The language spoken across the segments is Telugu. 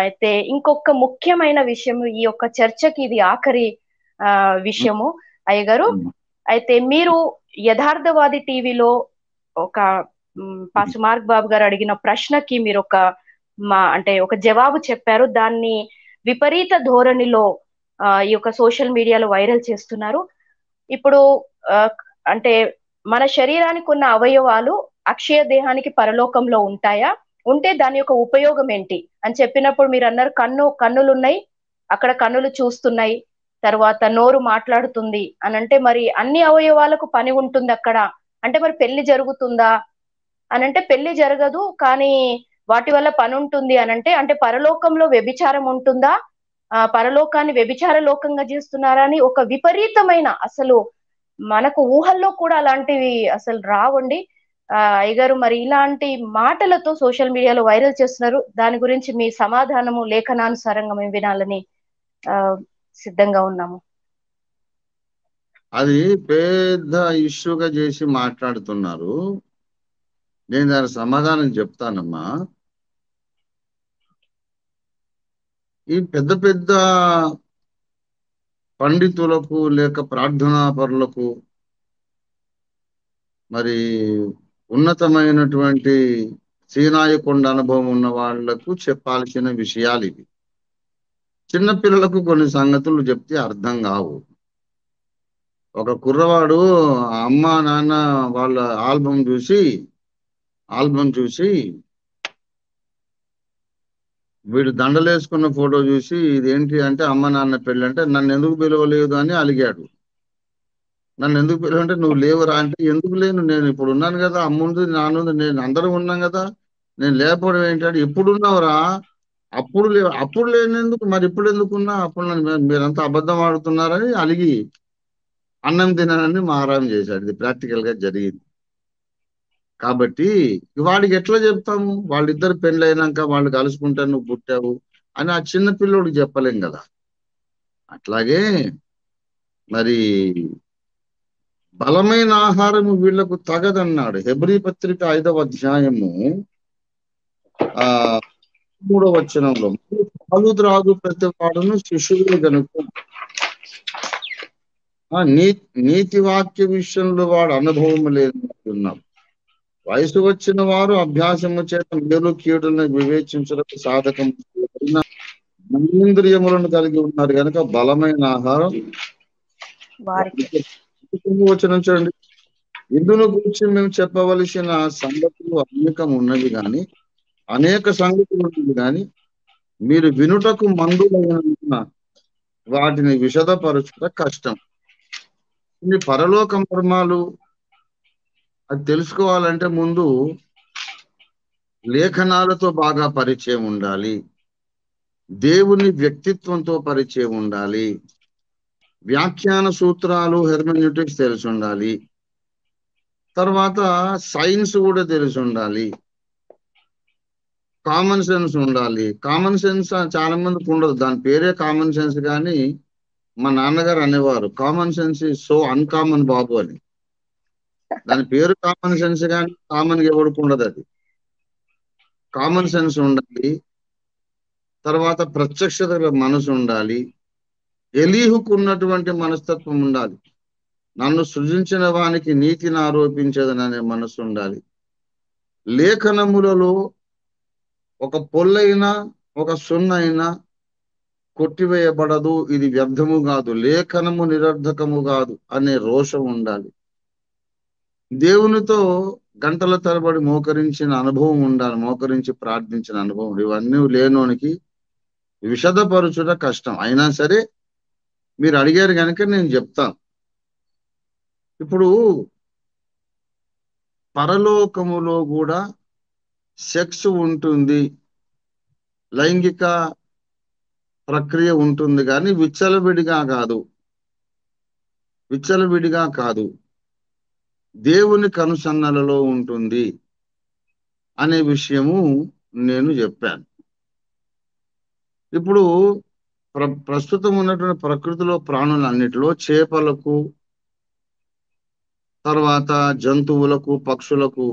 అయితే ఇంకొక ముఖ్యమైన విషయము, ఈ యొక్క చర్చకి ఇది ఆఖరి విషయము అయ్యగారు. అయితే మీరు యథార్థవాది టీవీలో ఒక పాస్టర్ మార్క్ బాబు గారు అడిగిన ప్రశ్నకి మీరు ఒక జవాబు చెప్పారు. దాన్ని విపరీత ధోరణిలో ఈ యొక్క సోషల్ మీడియాలో వైరల్ చేస్తున్నారు. ఇప్పుడు అంటే మన శరీరానికి ఉన్న అవయవాలు అక్షయ దేహానికి పరలోకంలో ఉంటాయా, ఉంటే దాని యొక్క ఉపయోగం ఏంటి అని చెప్పినప్పుడు మీరు అన్నారు కన్నులు ఉన్నాయి, అక్కడ కన్నులు చూస్తున్నాయి, తర్వాత నోరు మాట్లాడుతుంది అని అంటే మరి అన్ని అవయవాలకు పని ఉంటుంది అక్కడ అంటే మరి పెళ్లి జరుగుతుందా అని అంటే పెళ్లి జరగదు కానీ వాటి వల్ల పని ఉంటుంది అని అంటే పరలోకంలో వ్యభిచారం ఉంటుందా, పరలోకాన్ని వ్యభిచార లోకంగా చేస్తున్నారా అని ఒక విపరీతమైన, అసలు మనకు ఊహల్లో కూడా అలాంటివి అసలు రావండి. అయ్యగారు మరి ఇలాంటి మాటలతో సోషల్ మీడియాలో వైరల్ చేస్తున్నారు, దాని గురించి మీ సమాధానము లేఖనానుసారంగా మేము వినాలని సిద్ధంగా ఉన్నాము. అది పెద్ద ఇష్యూగా చేసి మాట్లాడుతున్నారు. నేను దాని సమాధానం చెప్తానమ్మా. ఈ పెద్ద పెద్ద పండితులకు లేక ప్రార్థనా పరులకు మరి ఉన్నతమైనటువంటి శ్రీనాయకొండ అనుభవం ఉన్న వాళ్లకు చెప్పాల్సిన విషయాలు ఇవి. చిన్నపిల్లలకు కొన్ని సంగతులు చెప్తే అర్థం కావు. ఒక కుర్రవాడు అమ్మ నాన్న వాళ్ళ ఆల్బమ్ చూసి వీడు దండలేసుకున్న ఫోటో చూసి ఇదేంటి అంటే అమ్మ నాన్న పెళ్ళి అంటే నన్ను ఎందుకు పిలవలేదు అని అలిగాడు. నన్ను ఎందుకు పిలవంటే నువ్వు లేవురా అంటే ఎందుకు లేను, నేను ఇప్పుడు ఉన్నాను కదా, అమ్ముంది నాన్నుంది, నేను అందరూ ఉన్నాం కదా, నేను లేకపోవడం ఏంటంటే ఎప్పుడున్నావురా, అప్పుడు లేనందుకు మరి ఇప్పుడు ఎందుకున్నా, అప్పుడు మీరంతా అబద్ధం ఆడుతున్నారని అలిగి అన్నం తినని మారాం చేశాడు. ఇది ప్రాక్టికల్ గా జరిగింది. కాబట్టి వాడికి ఎట్లా చెప్తాము, వాళ్ళిద్దరు పెళ్ళైనాక వాళ్ళు కలుసుకుంటే నువ్వు పుట్టావు అని ఆ చిన్న పిల్లోడికి చెప్పలేం కదా. అట్లాగే మరి బలమైన ఆహారము వీళ్లకు తగదన్నాడు. హెబ్రీ పత్రిక 5వ అధ్యాయము 3వ వచనంలో పాలు త్రాగు ప్రతి వాడును శిశువులు గనుక నీతి వాక్య విషయంలో వాడు అనుభవం లేదన్నాడు. వయసు వచ్చిన వారు అభ్యాసము చేత మేలు కీడులను వివేచించడానికి సాధకం ఇంద్రియములను కలిగి ఉన్నారు కనుక బలమైన ఆహారం వచనం చూడండి. ఇందును గురించి మేము చెప్పవలసిన సంగతులు అనేక సంగతులు ఉన్నవి కానీ మీరు వినుటకు మందులైన వాటిని విశదపరచుట కష్టం. ఈ పరలోక మర్మాలు అది తెలుసుకోవాలంటే ముందు లేఖనాలతో బాగా పరిచయం ఉండాలి, దేవుని వ్యక్తిత్వంతో పరిచయం ఉండాలి, వ్యాఖ్యాన సూత్రాలు హెర్మెన్యూటిక్స్ తెలిసి ఉండాలి, తర్వాత సైన్స్ కూడా తెలిసి ఉండాలి, కామన్ సెన్స్ ఉండాలి. కామన్ సెన్స్ చాలా మందికి ఉండదు, దాని పేరే కామన్ సెన్స్. కానీ మా నాన్నగారు అనేవారు common sense is so uncommon బాబు అని. దాని పేరు కామన్ సెన్స్ కానీ కామన్ ఎవరికి ఉండదు. అది కామన్ సెన్స్ ఉండాలి. తర్వాత ప్రత్యక్షత మనసు ఉండాలి. ఎలీహుకు ఉన్నటువంటి మనస్తత్వం ఉండాలి. నన్ను సృజించిన వానికి నీతిని ఆరోపించేదననే మనసు ఉండాలి. లేఖనములలో ఒక పొల్లైనా ఒక సున్నైనా కొట్టివేయబడదు, ఇది వ్యర్థము కాదు, లేఖనము నిరర్ధకము కాదు అనే రోషం ఉండాలి. దేవునితో గంటల తరబడి మోకరించిన అనుభవం ఉండాలి, మోకరించి ప్రార్థించిన అనుభవం. ఇవన్నీ లేనోనికి విశదపరచుట కష్టం. అయినా సరే మీరు అడిగారు కనుక నేను చెప్తాను. ఇప్పుడు పరలోకములో కూడా సెక్స్ ఉంటుంది, లైంగిక ప్రక్రియ ఉంటుంది, కానీ విచ్చలవిడిగా కాదు, దేవుని కనుసన్నలలో ఉంటుంది అనే విషయము నేను చెప్పాను. ఇప్పుడు ప్రస్తుతం ఉన్నటువంటి ప్రకృతిలో ప్రాణులన్నిటిలో చేపలకు, తర్వాత జంతువులకు, పక్షులకు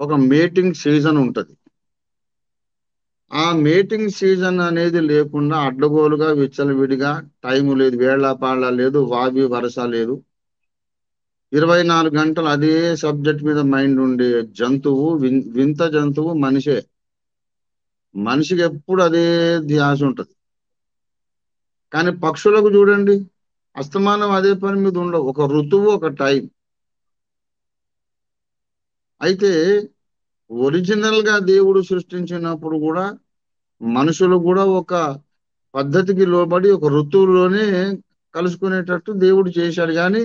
ఒక మేటింగ్ సీజన్ ఉంటుంది. ఆ మేటింగ్ సీజన్ అనేది లేకుండా అడ్డగోలుగా విచ్చలవిడిగా టైము లేదు, వేళాపాళ లేదు, వావి వరస లేదు, 24 గంటలు అదే సబ్జెక్ట్ మీద మైండ్ ఉండే జంతువు, వింత జంతువు మనిషే. మనిషికి ఎప్పుడు అదే ధ్యాస ఉంటది. కానీ పక్షులకు చూడండి, అస్తమానం అదే పని మీద ఉండవు. ఒక ఋతువు, ఒక టైం. అయితే ఒరిజినల్ గా దేవుడు సృష్టించినప్పుడు కూడా మనుషులు కూడా ఒక పద్ధతికి లోబడి ఒక ఋతువులోనే కలుసుకునేటట్టు దేవుడు చేశాడు. కానీ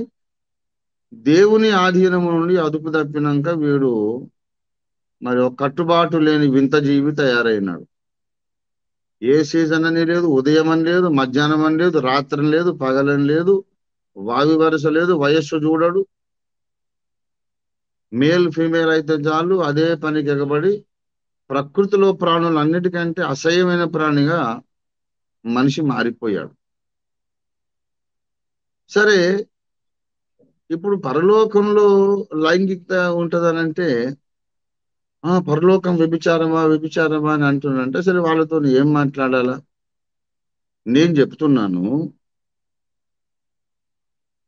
దేవుని ఆధీనము నుండి అదుపు తప్పినాక వీడు మరి ఒక కట్టుబాటు లేని వింత జీవి తయారైనాడు. ఏ సీజన్ అని లేదు, ఉదయం అని లేదు, మధ్యాహ్నం అని లేదు, రాత్రి లేదు, పగలని లేదు, వావి వరుస లేదు, వయస్సు చూడడు. మేల్ ఫీమేల్ అయితే చాలు అదే పనికి ఎగబడి ప్రకృతిలో ప్రాణులు అన్నిటికంటే అసహ్యమైన ప్రాణిగా మనిషి మారిపోయాడు. సరే, ఇప్పుడు పరలోకంలో లైంగికత ఉంటదనంటే పరలోకం వ్యభిచారమా వ్యభిచారమా అని అంటున్నారంటే, సరే వాళ్ళతో ఏం మాట్లాడాలా? నేను చెప్తున్నాను,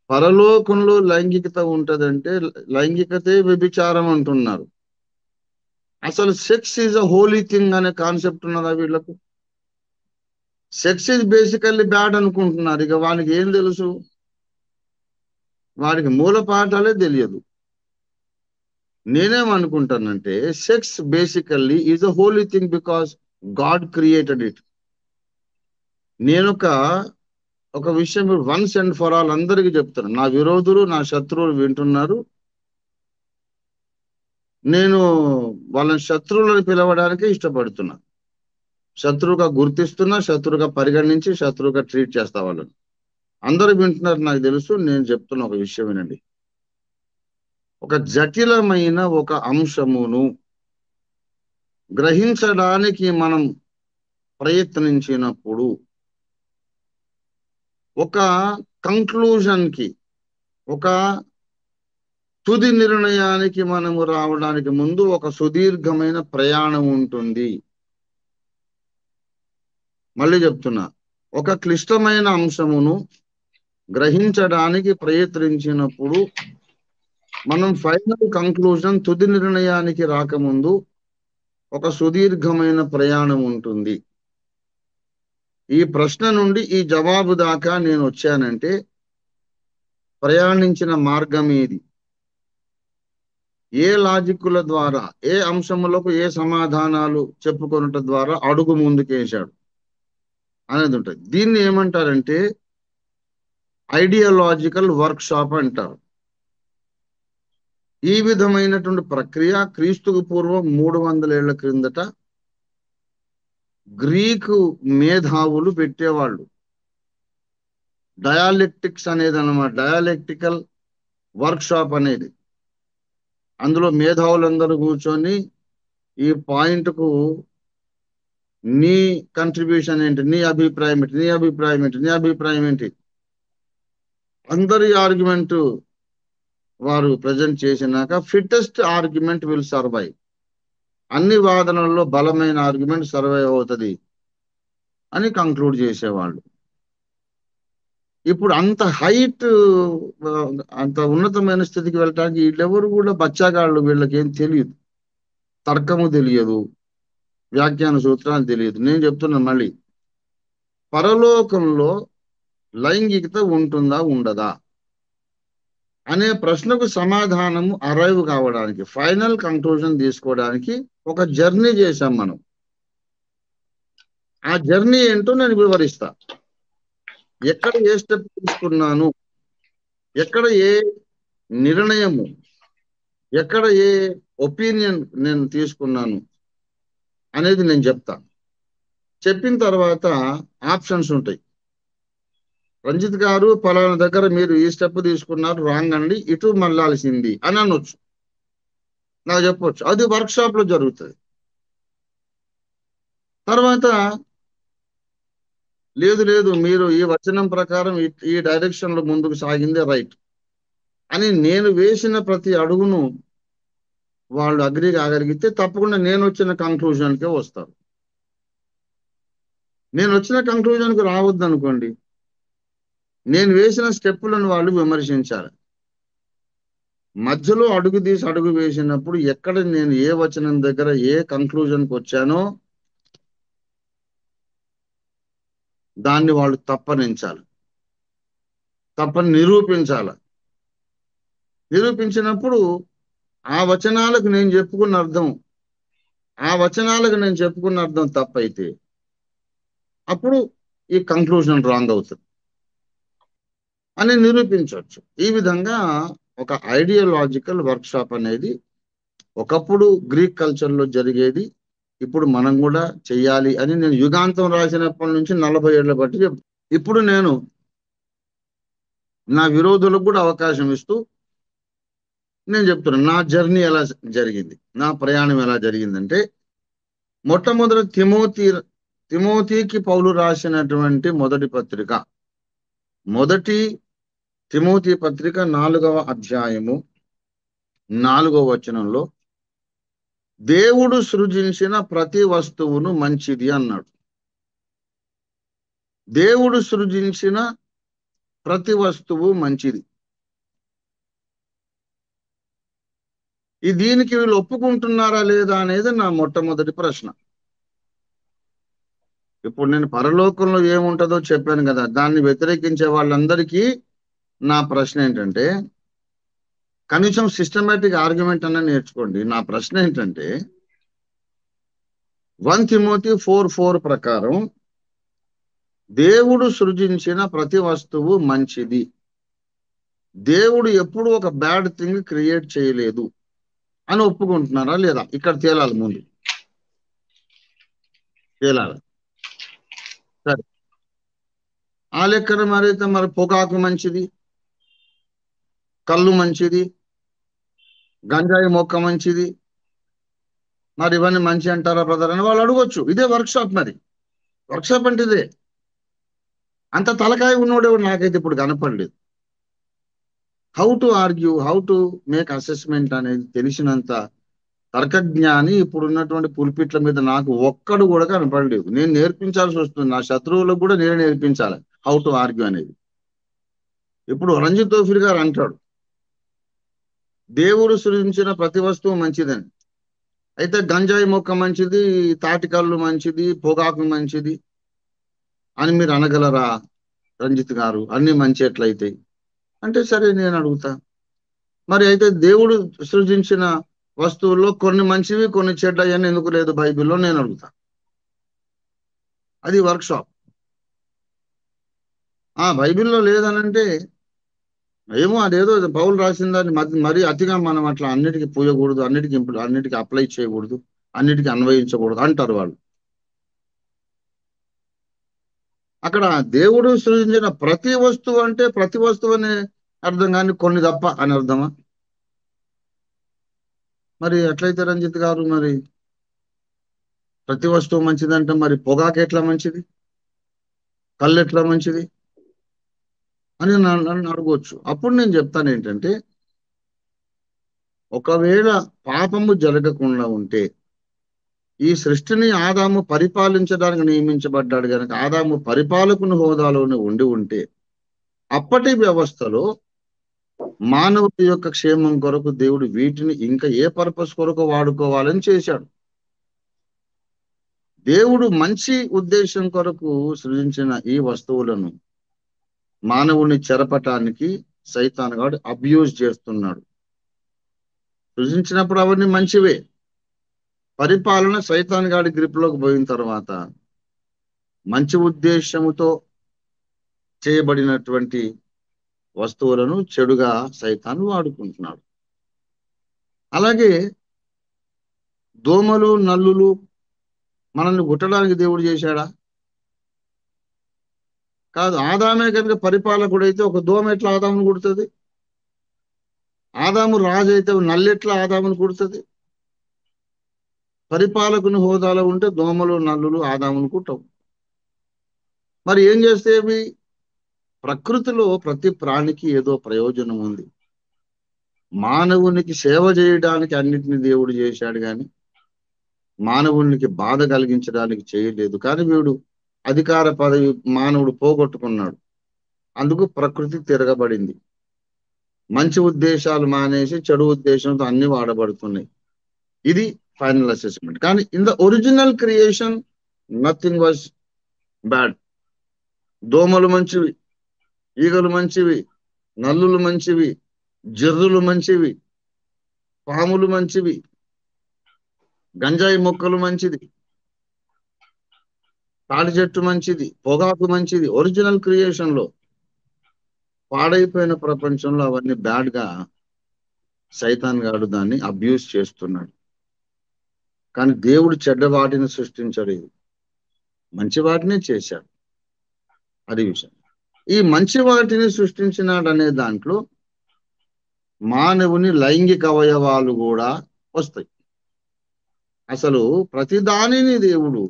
పరలోకంలో లైంగికత ఉంటదంటే లైంగికతే వ్యభిచారం అంటున్నారు. అసలు sex is a holy thing అనే కాన్సెప్ట్ ఉన్నదా వీళ్ళకు? సెక్స్ ఈజ్ బేసికల్లీ బ్యాడ్ అనుకుంటున్నారు. ఇక వానికి ఏం తెలుసు? వాడికి మూల పాఠాలే తెలియదు. నేనేమనుకుంటానంటే sex basically is a holy thing because God created it. ఒక విషయం వన్స్ అండ్ ఫర్ ఆల్ అందరికీ చెప్తాను. నా విరోధులు, నా శత్రువులు వింటున్నారు. నేను వాళ్ళని శత్రువులను పిలవడానికే ఇష్టపడుతున్నా. శత్రువుగా గుర్తిస్తున్నా, శత్రువుగా పరిగణించి, శత్రువుగా ట్రీట్ చేస్తా వాళ్ళని. అందరూ వింటున్నారు, నాకు తెలుసు. నేను చెప్తున్న ఒక విషయం వినండి. ఒక జటిలమైన ఒక అంశమును గ్రహించడానికి మనం ప్రయత్నించినప్పుడు ఒక కంక్లూజన్కి, ఒక తుది నిర్ణయానికి మనము రావడానికి ముందు ఒక సుదీర్ఘమైన ప్రయాణం ఉంటుంది. మళ్ళీ చెప్తున్నా, ఒక క్లిష్టమైన అంశమును గ్రహించడానికి ప్రయత్నించినప్పుడు మనం ఫైనల్ కంక్లూజన్, తుది నిర్ణయానికి రాకముందు ఒక సుదీర్ఘమైన ప్రయాణం ఉంటుంది. ఈ ప్రశ్న నుండి ఈ జవాబు దాకా నేను వచ్చానంటే ప్రయాణించిన మార్గం ఏది, ఏ లాజిక్కుల ద్వారా, ఏ అంశములకు ఏ సమాధానాలు చెప్పుకొనుట ద్వారా అడుగు ముందుకేశాడు అనేది ఉంటుంది. దీన్ని ఏమంటారంటే ఐడియాలజికల్ వర్క్ షాప్ అంటారు. ఈ విధమైనటువంటి ప్రక్రియ క్రీస్తుకు పూర్వం 300 ఏళ్ల క్రిందట గ్రీకు మేధావులు పెట్టేవాళ్ళు. డయాలెక్టిక్స్ అనేది అన్నమాట, డయాలెక్టికల్ వర్క్ షాప్ అనేది. అందులో మేధావులందరూ కూర్చొని ఈ పాయింట్కు నీ కంట్రిబ్యూషన్ ఏంటి, నీ అభిప్రాయం ఏంటి, నీ అభిప్రాయం ఏంటి, నీ అభిప్రాయం ఏంటి, అందరి ఆర్గ్యుమెంట్ వారు ప్రజెంట్ చేసినాక ఫిట్టెస్ట్ ఆర్గ్యుమెంట్ విల్ సర్వైవ్, అన్ని వాదనల్లో బలమైన ఆర్గ్యుమెంట్ సర్వైవ్ అవుతుంది అని కంక్లూడ్ చేసేవాళ్ళు. ఇప్పుడు అంత హైట్, అంత ఉన్నతమైన స్థితికి వెళ్ళటానికి వీళ్ళెవరు కూడా బచ్చాగాళ్ళు. వీళ్ళకేం తెలియదు, తర్కము తెలియదు, వ్యాఖ్యాన సూత్రాలు తెలియదు. నేను చెప్తున్నా మళ్ళీ, పరలోకంలో లైంగికత ఉంటుందా ఉండదా అనే ప్రశ్నకు సమాధానము అరైవ్ కావడానికి, ఫైనల్ కంక్లూజన్ తీసుకోవడానికి ఒక జర్నీ చేశాం మనం. ఆ జర్నీ ఏంటో నేను వివరిస్తా. ఎక్కడ ఏ స్టెప్ తీసుకున్నాను, ఎక్కడ ఏ నిర్ణయము, ఎక్కడ ఏ ఒపీనియన్ నేను తీసుకున్నాను అనేది నేను చెప్తా. చెప్పిన తర్వాత ఆప్షన్స్ ఉంటాయి. రంజిత్ గారు పలానా దగ్గర మీరు ఈ స్టెప్ తీసుకున్నారు, రాంగ్ అండి, ఇటు మళ్ళాల్సింది అని అనొచ్చు, నాకు చెప్పొచ్చు. అది వర్క్ షాప్ లో జరుగుతుంది. తర్వాత లేదు లేదు, మీరు ఈ వచనం ప్రకారం ఈ డైరెక్షన్ లో ముందుకు సాగిందే రైట్ అని నేను వేసిన ప్రతి అడుగును వాళ్ళు అగ్రి కాగలిగితే తప్పకుండా నేను వచ్చిన కంక్లూజన్కే వస్తారు. నేను వచ్చిన కంక్లూజన్కు రావద్దు అనుకోండి, నేను వేసిన స్టెప్పులను వాళ్ళు విమర్శించాలి. మధ్యలో అడుగు తీసి అడుగు వేసినప్పుడు ఎక్కడ నేను ఏ వచనం దగ్గర ఏ కంక్లూజన్కి వచ్చానో దాన్ని వాళ్ళు తప్పనించాలి, తప్పని నిరూపించాలి. నిరూపించినప్పుడు ఆ వచనాలకు నేను చెప్పుకున్న అర్థం తప్పైతే అప్పుడు ఈ కంక్లూజన్ రాంగ్ అవుతుంది అని నిరూపించవచ్చు. ఈ విధంగా ఒక ఐడియాలజికల్ వర్క్షాప్ అనేది ఒకప్పుడు గ్రీక్ కల్చర్లో జరిగేది, ఇప్పుడు మనం కూడా చెయ్యాలి అని నేను యుగాంతం రాసినప్పటి నుంచి 40 ఏళ్ల బట్టి చెప్తాను. ఇప్పుడు నేను నా విరోధులకు కూడా అవకాశం ఇస్తూ నేను చెప్తున్నాను నా జర్నీ ఎలా జరిగింది, నా ప్రయాణం ఎలా జరిగిందంటే, మొట్టమొదటి తిమోతికి పౌలు రాసినటువంటి మొదటి తిమోతి పత్రిక 4వ అధ్యాయము 4వ వచనంలో దేవుడు సృజించిన ప్రతి వస్తువును మంచిది అన్నాడు. దేవుడు సృజించిన ప్రతి వస్తువు మంచిది. దీనికి వీళ్ళు ఒప్పుకుంటున్నారా లేదా అనేది నా మొట్టమొదటి ప్రశ్న. ఇప్పుడు నేను పరలోకంలో ఏముంటుందో చెప్పాను కదా, దాన్ని వ్యతిరేకించే వాళ్ళందరికీ నా ప్రశ్న ఏంటంటే, కనీసం సిస్టమేటిక్ ఆర్గ్యుమెంట్ అన్న నేర్చుకోండి. నా ప్రశ్న ఏంటంటే 1 తిమోతి 4:4 ప్రకారం దేవుడు సృజించిన ప్రతి వస్తువు మంచిది. దేవుడు ఎప్పుడు ఒక బ్యాడ్ థింగ్ క్రియేట్ చేయలేదు అని ఒప్పుకుంటున్నారా లేదా? ఇక్కడ తేలాలి, ముందు తేలాలి. సరే, ఆ లెక్కన మరి పొగాకు మంచిది, కళ్ళు మంచిది, గంజాయి మొక్క మంచిది, మరి ఇవన్నీ మంచి అంటారా బ్రదర్ అని వాళ్ళు అడగొచ్చు. ఇదే వర్క్షాప్. మరి వర్క్షాప్ అంటే ఇదే. అంత తలకాయ ఉన్నోడే నాకైతే ఇప్పుడు కనపడలేదు. How to argue, how to make assessment అనేది తెలిసినంత తర్కజ్ఞాని ఇప్పుడు ఉన్నటువంటి పుల్పిట్ల మీద నాకు ఒక్కడు కూడా కనపడలేదు. నేను నేర్పించాల్సి వస్తుంది, నా శత్రువులకు కూడా నేను నేర్పించాలి హౌ టు ఆర్గ్యూ అనేది. ఇప్పుడు రంజిత్ తోఫిర్ గారు అంటాడు దేవుడు సృజించిన ప్రతి వస్తువు మంచిదని. అయితే గంజాయి మొక్క మంచిది, తాటికల్లు మంచిది, పొగాకు మంచిది అని మీరు అనగలరా రంజిత్ గారు? అన్ని మంచి ఎట్లయితాయి అంటే, సరే నేను అడుగుతా, మరి అయితే దేవుడు సృజించిన వస్తువుల్లో కొన్ని మంచివి కొన్ని చెడ్డవి అని ఎందుకు లేదు బైబిల్లో? నేను అడుగుతా. అది వర్క్షాప్. బైబిల్లో లేదనంటే ఏమో, అదేదో పౌలు రాసిన దాన్ని మరీ అతిగా మనం అట్లా అన్నిటికీ పూయకూడదు, అన్నిటికీ అప్లై చేయకూడదు, అన్నిటికీ అన్వయించకూడదు అంటారు వాళ్ళు. అక్కడ దేవుడు సృజించిన ప్రతి వస్తువు అంటే ప్రతి వస్తువు అనే అర్థం, కానీ కొన్ని తప్ప అని అర్థమా? మరి ఎట్లయితే రంజిత్ గారు, మరి ప్రతి వస్తువు మంచిదంటే మరి పొగాకు ఎట్లా మంచిది, కళ్ళు ఎట్లా మంచిది అని నన్ను అడగవచ్చు. అప్పుడు నేను చెప్తాను ఏంటంటే, ఒకవేళ పాపము జరగకుండా ఉంటే ఈ సృష్టిని ఆదాము పరిపాలించడానికి నియమించబడ్డాడు కనుక ఆదాము పరిపాలకుని హోదాలోనే ఉంటే అప్పటి వ్యవస్థలో మానవుడి యొక్క క్షేమం కొరకు దేవుడు వీటిని ఇంకా ఏ పర్పస్ కొరకు వాడుకోవాలని చేశాడు. దేవుడు మంచి ఉద్దేశం కొరకు సృజించిన ఈ వస్తువులను మానవుని చెరపటానికి సైతానుగాడు అబ్యూజ్ చేస్తున్నాడు. సృజించినప్పుడు అవన్నీ మంచివే, పరిపాలన సైతానుగాడి గ్రిప్లోకి పోయిన తర్వాత మంచి ఉద్దేశముతో చేయబడినటువంటి వస్తువులను చెడుగా సైతాను వాడుకుంటున్నాడు. అలాగే దోమలు నల్లులు మనల్ని గుట్టడానికి దేవుడు చేశాడా? కాదు. ఆదామే కనుక పరిపాలకుడైతే ఒక దోమ ఎట్లా ఆదామును కుడుతుంది? ఆదాము రాజు అయితే నల్లు ఎట్లా ఆదామును కుడుతుంది? పరిపాలకుని హోదాలో ఉంటే దోమలు నల్లులు ఆదామును కుట్టవు. మరి ఏం చేస్తేవి? ప్రకృతిలో ప్రతి ప్రాణికి ఏదో ప్రయోజనం ఉంది. మానవునికి సేవ చేయడానికి అన్నిటిని దేవుడు చేశాడు, కానీ మానవునికి బాధ కలిగించడానికి చేయలేదు. కానీ వీడు అధికార పదవి మానవుడు పోగొట్టుకున్నాడు. అందుకు ప్రకృతి తిరగబడింది. మంచి ఉద్దేశాలు మానేసి చెడు ఉద్దేశంతో అన్ని వాడబడుతున్నాయి. ఇది ఫైనల్ అసెస్మెంట్. కానీ in the original creation nothing was bad. దోమలు మంచివి, ఈగలు మంచివి, నల్లులు మంచివి, జర్రులు మంచివి, పాములు మంచివి, గంజాయి మొక్కలు మంచిది, తాడి చెట్టు మంచిది, పొగాకు మంచిది. ఒరిజినల్ క్రియేషన్ లో. పాడైపోయిన ప్రపంచంలో అవన్నీ బ్యాడ్ గా సైతాన్ గాడు దాన్ని అబ్యూస్ చేస్తున్నాడు. కానీ దేవుడు చెడ్డ వాటిని సృష్టించాడు, మంచి వాటిని చేశాడు. అది విషయం. ఈ మంచి వాటిని సృష్టించినాడు అనే దాంట్లో మానవుని లైంగిక అవయవాలు కూడా వస్తాయి. అసలు ప్రతి దానిని దేవుడు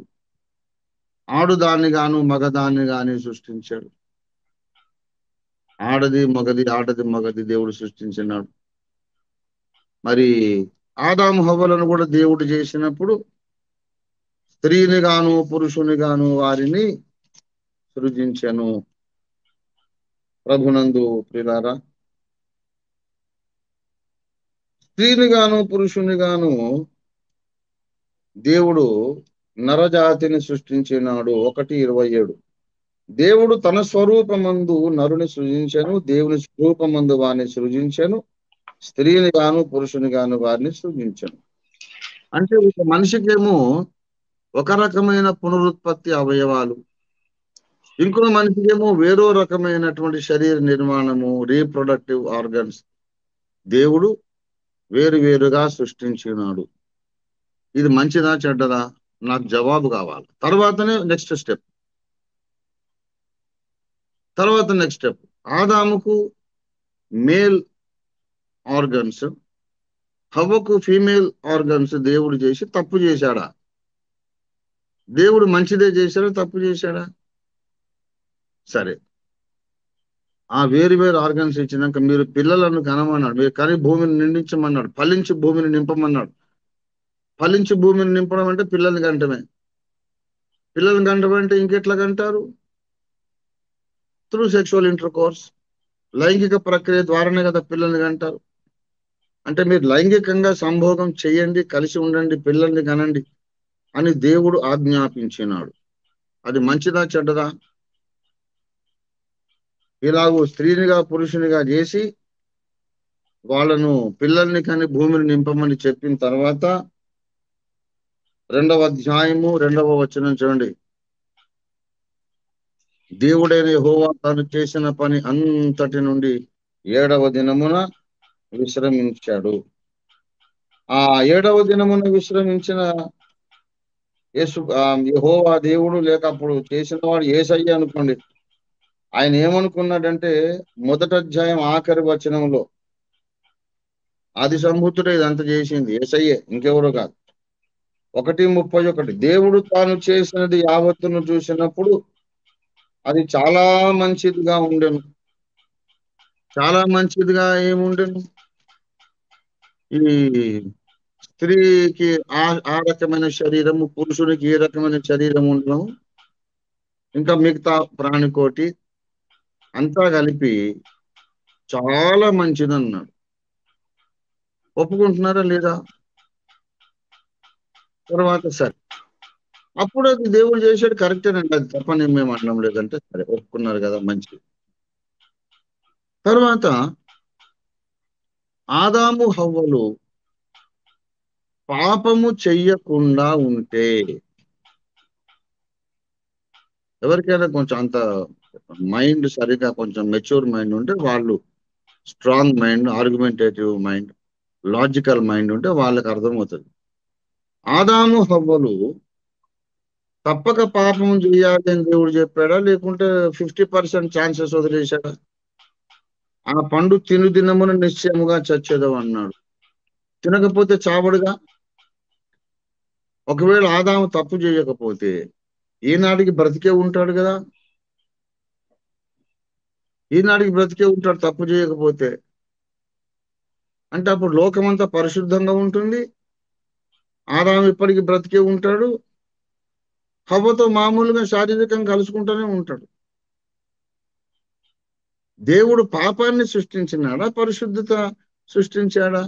ఆడుదాన్ని గాను మగదాన్ని గాని సృష్టించాడు. ఆడది మగది దేవుడు సృష్టించినాడు. మరి ఆదాము హవ్వలను కూడా దేవుడు చేసినప్పుడు స్త్రీని గాను పురుషుని గాను వారిని సృజించెను. ప్రభునందు ప్రియులారా, స్త్రీని గాను పురుషుని గాను దేవుడు నరజాతిని సృష్టించినాడు. 1:27. దేవుడు తన స్వరూపమందు నరుని సృజించెను, దేవుని స్వరూపమందు వారిని సృజించెను, స్త్రీని గాను పురుషుని గాను వారిని సృజించెను. అంటే ఒక మనిషికేమో ఒక రకమైన పునరుత్పత్తి అవయవాలు, ఇంకో మనిషికేమో వేరో రకమైనటువంటి శరీర నిర్మాణము, రీప్రొడక్టివ్ ఆర్గన్స్ దేవుడు వేరుగా సృష్టించినాడు. ఇది మంచిదా చెడ్డదా? నాకు జవాబు కావాలి. తర్వాతనే నెక్స్ట్ స్టెప్. ఆదాముకు మేల్ ఆర్గన్స్, హవ్వకు ఫీమేల్ ఆర్గన్స్ దేవుడు చేసి తప్పు చేశాడా? దేవుడు మంచిదే చేశాడా, తప్పు చేశాడా? సరే, ఆ వేరు ఆర్గన్స్ ఇచ్చినాక మీరు పిల్లలను కనమన్నాడు, మీరు కని భూమిని నిండించమన్నాడు, ఫలించి భూమిని నింపమన్నాడు. ఫలించి భూమిని నింపడం అంటే పిల్లల్ని కంటమే. పిల్లల్ని కంటం అంటే ఇంకెట్లా కంటారు? త్రూ సెక్షువల్ ఇంటర్ కోర్స్, లైంగిక ప్రక్రియ ద్వారానే కదా పిల్లల్ని కంటారు. అంటే మీరు లైంగికంగా సంభోగం చేయండి, కలిసి ఉండండి, పిల్లల్ని కనండి అని దేవుడు ఆజ్ఞాపించినాడు. అది మంచిదా చెడ్డదా? ఇలాగూ స్త్రీనిగా పురుషునిగా చేసి వాళ్ళను పిల్లల్ని కని భూమిని నింపమని చెప్పిన తర్వాత 2వ అధ్యాయము 2వ వచనం చూడండి. దేవుడైన యెహోవా తాను చేసిన పని అంతటి నుండి 7వ దినమున విశ్రమించాడు. ఆ 7వ దినమున విశ్రమించిన యెహోవా దేవుడు, లేక అప్పుడు చేసిన వాడు యేసయ్య అనుకోండి. ఆయన ఏమనుకున్నాడంటే 1వ అధ్యాయం ఆఖరి వచనంలో, ఆది సంభూతుడే ఇదంతా చేసింది యేసయ్యే, ఇంకెవరో కాదు. 1:31 దేవుడు తాను చేసినది యావత్తును చూసినప్పుడు అది చాలా మంచిదిగా ఉండెను. చాలా మంచిదిగా ఏముండెను? ఈ స్త్రీకి ఆ రకమైన శరీరము, పురుషునికి ఏ రకమైన శరీరం ఉండడం, ఇంకా మిగతా ప్రాణికోటి అంతా కలిపి చాలా మంచిదన్నాడు. ఒప్పుకుంటున్నారా లేదా? తర్వాత సరే, అప్పుడు అది దేవుడు చేశాడు, కరెక్టేనండి, అది తప్పని మేము అనడం లేదంటే సరే ఒప్పుకున్నారు కదా, మంచిది. తర్వాత ఆదాము హవ్వలు పాపము చెయ్యకుండా ఉంటే, ఎవరికైనా కొంచెం అంత మైండ్ సరిగా కొంచెం మెచ్యూర్ మైండ్ ఉంటే, వాళ్ళు strong mind, argumentative mind, logical mind ఉంటే వాళ్ళకి అర్థమవుతుంది. ఆదాము హవ్వలు తప్పక పాపం చేయాలి అని దేవుడు చెప్పాడా, లేకుంటే 50% ఛాన్సెస్ వదిలేశాడా? ఆ పండు తిను దినమున నిశ్చయముగా చచ్చేదవు అన్నాడు. తినకపోతే చావడుగా. ఒకవేళ ఆదాము తప్పు చేయకపోతే ఈనాటికి బ్రతికే ఉంటాడు కదా, ఈనాటికి బ్రతికే ఉంటాడు తప్పు చేయకపోతే. అంటే అప్పుడు లోకమంతా పరిశుద్ధంగా ఉంటుంది, ఆదాము ఇప్పటికి బ్రతికే ఉంటాడు, హవ్వతో మామూలుగా శారీరకంగా కలుసుకుంటూనే ఉంటాడు. దేవుడు పాపాన్ని సృష్టించినాడా, పరిశుద్ధత సృష్టించాడా?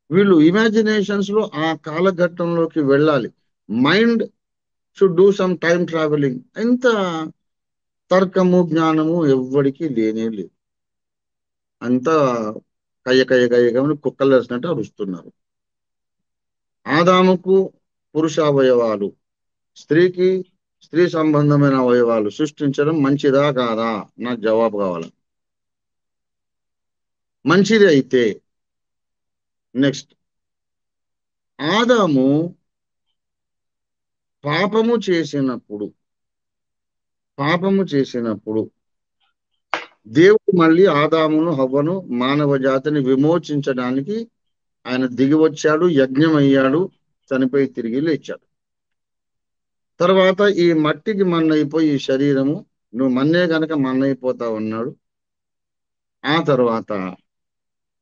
వీళ్ళు ఇమాజినేషన్స్ లో ఆ కాలఘట్టంలోకి వెళ్ళాలి. Mind should do some time travelling. ఇంత తర్కము జ్ఞానము ఎవ్వడికి లేనే లేదు. అంతా కయ్యకయ్యగమని కుక్కలు వేసినట్టు అరుస్తున్నారు. ఆదాముకు పురుష అవయవాలు, స్త్రీకి స్త్రీ సంబంధమైన అవయవాలు సృష్టించడం మంచిదా కాదా? నాకు జవాబు కావాలి. మంచిది అయితే నెక్స్ట్, ఆదాము పాపము చేసినప్పుడు దేవుడు మళ్ళీ ఆదామును హవ్వను మానవ జాతిని విమోచించడానికి ఆయన దిగి వచ్చాడు, యజ్ఞం అయ్యాడు, చనిపోయి తిరిగి లేచాడు. తర్వాత ఈ మట్టికి మన్నైపోయి ఈ శరీరము, నువ్వు మన్నే గనక మన్నైపోతావు అన్నాడు. ఆ తర్వాత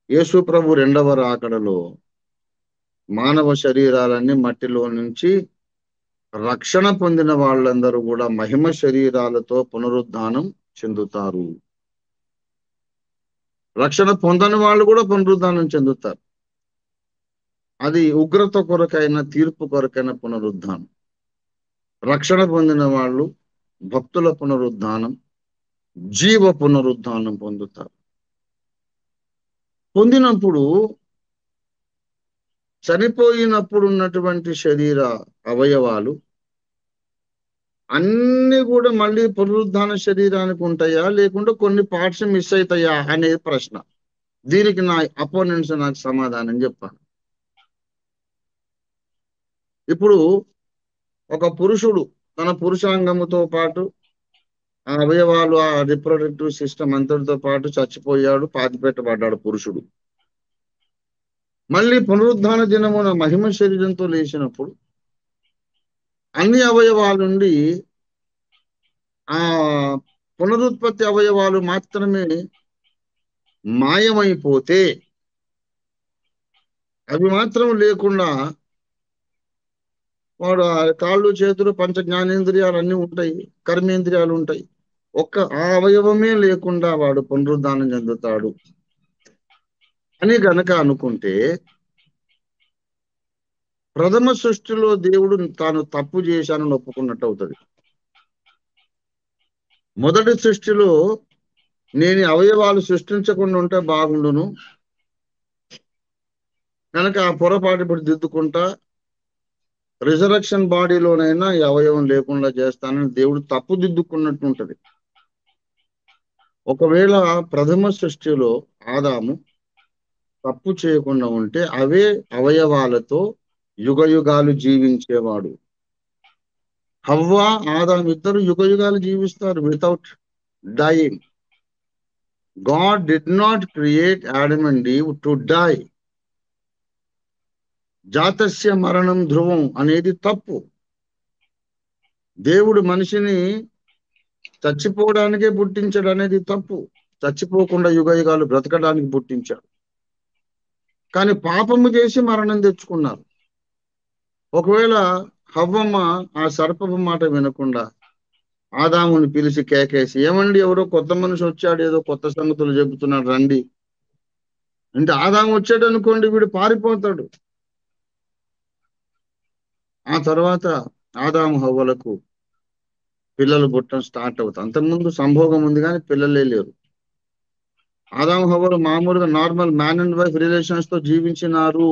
యేసు ప్రభు రెండవ రాకడలో మానవ శరీరాలన్నీ మట్టిలో నుంచి రక్షణ పొందిన వాళ్ళందరూ కూడా మహిమ శరీరాలతో పునరుద్ధానం చెందుతారు. రక్షణ పొందని వాళ్ళు కూడా పునరుద్ధానం చెందుతారు. అది ఉగ్రత కొరకైన, తీర్పు కొరకైన పునరుద్ధానం. రక్షణ పొందిన వాళ్ళు భక్తుల పునరుద్ధానం, జీవ పునరుద్ధానం పొందుతారు. పొందినప్పుడు చనిపోయినప్పుడు ఉన్నటువంటి శరీర అవయవాలు అన్ని కూడా మళ్ళీ పునరుద్ధాన శరీరానికి ఉంటాయా, లేకుంటే కొన్ని పార్ట్స్ మిస్ అవుతాయా అనేది ప్రశ్న. దీనికి నా అపోనెంట్స్ నాకు సమాధానం చెప్పాను. ఇప్పుడు ఒక పురుషుడు తన పురుషాంగముతో పాటు ఆ అవయవాలు, ఆ రిప్రొడక్టివ్ సిస్టమ్ అంతటితో పాటు చచ్చిపోయాడు, పాతిపెట్టబడ్డాడు పురుషుడు. మళ్ళీ పునరుద్ధాన దినమున మహిమ శరీరంతో లేచినప్పుడు అన్ని అవయవాల నుండి ఆ పునరుత్పత్తి అవయవాలు మాత్రమే మాయమైపోతే, అవి మాత్రం లేకుండా వాడు కాళ్ళు చేతులు పంచ జ్ఞానేంద్రియాలు అన్నీ ఉంటాయి, కర్మేంద్రియాలు ఉంటాయి, ఒక్క ఆ అవయవమే లేకుండా వాడు పునరుద్ధానం చెందుతాడు అని గనక అనుకుంటే, ప్రథమ సృష్టిలో దేవుడు తాను తప్పు చేశానని ఒప్పుకున్నట్టు అవుతుంది. మొదటి సృష్టిలో నేను అవయవాలు సృష్టించకుండా ఉంటే బాగుండును కనుక ఆ పొరపాటు ఇప్పుడు దిద్దుకుంటా, రిజరక్షన్ బాడీలోనైనా ఈ అవయవం లేకుండా చేస్తానని దేవుడు తప్పు దిద్దుకున్నట్టు ఉంటది. ఒకవేళ ప్రథమ సృష్టిలో ఆదాము తప్పు చేయకుండా ఉంటే అవే అవయవాలతో యుగ యుగాలు జీవించేవాడు. హవ్వ, ఆదాము ఇద్దరు యుగ యుగాలు జీవిస్తారు without dying. God did not create Adam and Eve to die. జాతస్య మరణం ధ్రువం అనేది తప్పు. దేవుడు మనిషిని చచ్చిపోవడానికే పుట్టించాడు అనేది తప్పు. చచ్చిపోకుండా యుగ యుగాలు బ్రతకడానికి పుట్టించాడు. కానీ పాపము చేసి మరణం తెచ్చుకున్నారు. ఒకవేళ హవ్వమ్మ ఆ సర్పపు మాట వినకుండా ఆదాముని పిలిచి కేకేసి, ఏమండి ఎవరో కొత్త మనిషి వచ్చాడు, ఏదో కొత్త సంగతులు చెబుతున్నాడు రండి అంటే, ఆదాము వచ్చాడు అనుకోండి వీడు పారిపోతాడు. ఆ తర్వాత ఆదాము హవ్వలకు పిల్లలు పుట్టడం స్టార్ట్ అవుతాయి. అంతకుముందు సంభోగం ఉంది కానీ పిల్లలే లేరు. ఆదాము హవ్వలు మామూలుగా normal man and wife relations తో జీవించినారు.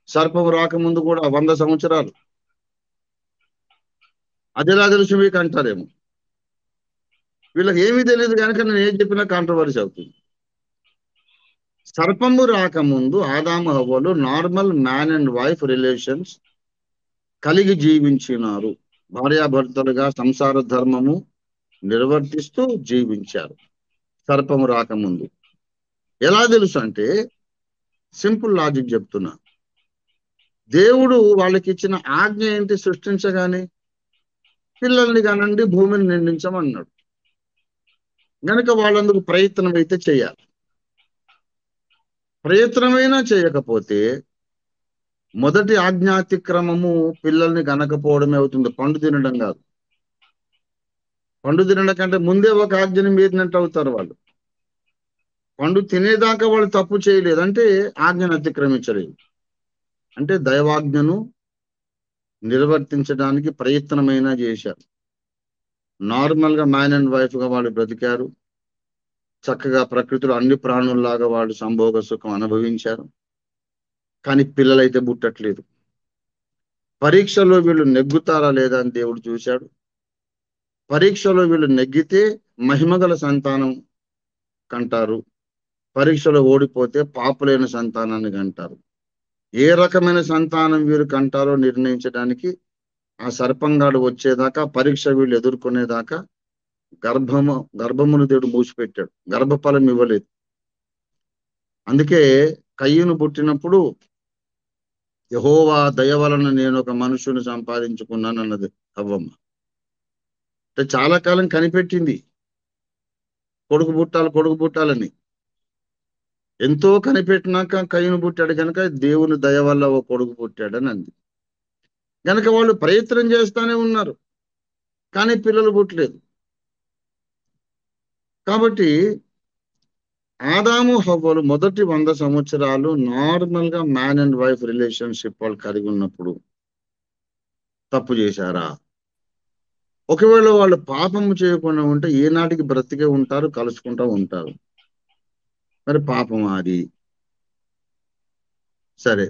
సర్పం రాకముందు కూడా 100 సంవత్సరాలు. అదిలా తెలుసు మీకు అంటారేమో. వీళ్ళకి ఏమీ తెలియదు కనుక నేను ఏం చెప్పినా కాంట్రవర్సీ అవుతుంది. సర్పము రాకముందు ఆదాము హవ్వలు normal man and wife relations కలిగి జీవించినారు. భార్యాభర్తలుగా సంసార ధర్మము నిర్వర్తిస్తూ జీవించారు సర్పము రాకముందు. ఎలా తెలుసు అంటే సింపుల్ లాజిక్ చెప్తున్నా. దేవుడు వాళ్ళకి ఇచ్చిన ఆజ్ఞ ఏంటి? సృష్టించగానే పిల్లల్ని కానండి, భూమిని నిండించమన్నాడు. గనుక వాళ్ళందుకు ప్రయత్నం అయితే చేయాలి. ప్రయత్నమైనా చేయకపోతే మొదటి ఆజ్ఞాతిక్రమము పిల్లల్ని కనకపోవడమే అవుతుంది, పండు తినడం కాదు. పండు తినడం కంటే ముందే ఒక ఆజ్ఞని మీరినట్టు అవుతారు వాళ్ళు. పండు తినేదాకా వాళ్ళు తప్పు చేయలేదు అంటే ఆజ్ఞను అతిక్రమించలేదు. అంటే దైవాజ్ఞను నిర్వర్తించడానికి ప్రయత్నమైనా చేశారు. నార్మల్ గా మ్యాన్ అండ్ వైఫ్ గా వాళ్ళు బ్రతికారు. చక్కగా ప్రకృతిలో అన్ని ప్రాణుల్లాగా వాళ్ళు సంభోగ సుఖం అనుభవించారు. కానీ పిల్లలైతే పుట్టట్లేదు. పరీక్షలో వీళ్ళు నెగ్గుతారా లేదా అని దేవుడు చూశాడు. పరీక్షలో వీళ్ళు నెగ్గితే మహిమగల సంతానం కంటారు. పరీక్షలో ఓడిపోతే పాపులైన సంతానాన్ని కంటారు. ఏ రకమైన సంతానం వీరు కంటారో నిర్ణయించడానికి ఆ సర్పంగాడు వచ్చేదాకా, పరీక్ష వీళ్ళు ఎదుర్కొనేదాకా గర్భమును దేవుడు మూసిపెట్టాడు. గర్భఫలం ఇవ్వలేదు. అందుకే కయ్యూను పుట్టినప్పుడు యెహోవా దయ వలన నేను ఒక మనుషుని సంపాదించుకున్నాను అన్నది అవ్వమ్మ. అంటే చాలా కాలం కనిపెట్టింది కొడుకు పుట్టాలని. ఎంతో కనిపెట్టినాక కయ్యూను పుట్టాడు కనుక దేవుని దయ వల్ల ఓ కొడుకు పుట్టాడని అంది. కనుక వాళ్ళు ప్రయత్నం చేస్తానే ఉన్నారు, కానీ పిల్లలు పుట్టలేదు. కాబట్టి ఆదాము హవ్వలు మొదటి 100 సంవత్సరాలు నార్మల్ గా మ్యాన్ అండ్ వైఫ్ రిలేషన్షిప్ వాళ్ళు కలిగి ఉన్నప్పుడు తప్పు చేశారా? ఒకవేళ వాళ్ళు పాపము చేయకుండా ఉంటే ఏనాటికి బ్రతికే ఉంటారు, కలుసుకుంటూ ఉంటారు. మరి పాపం అది సరే.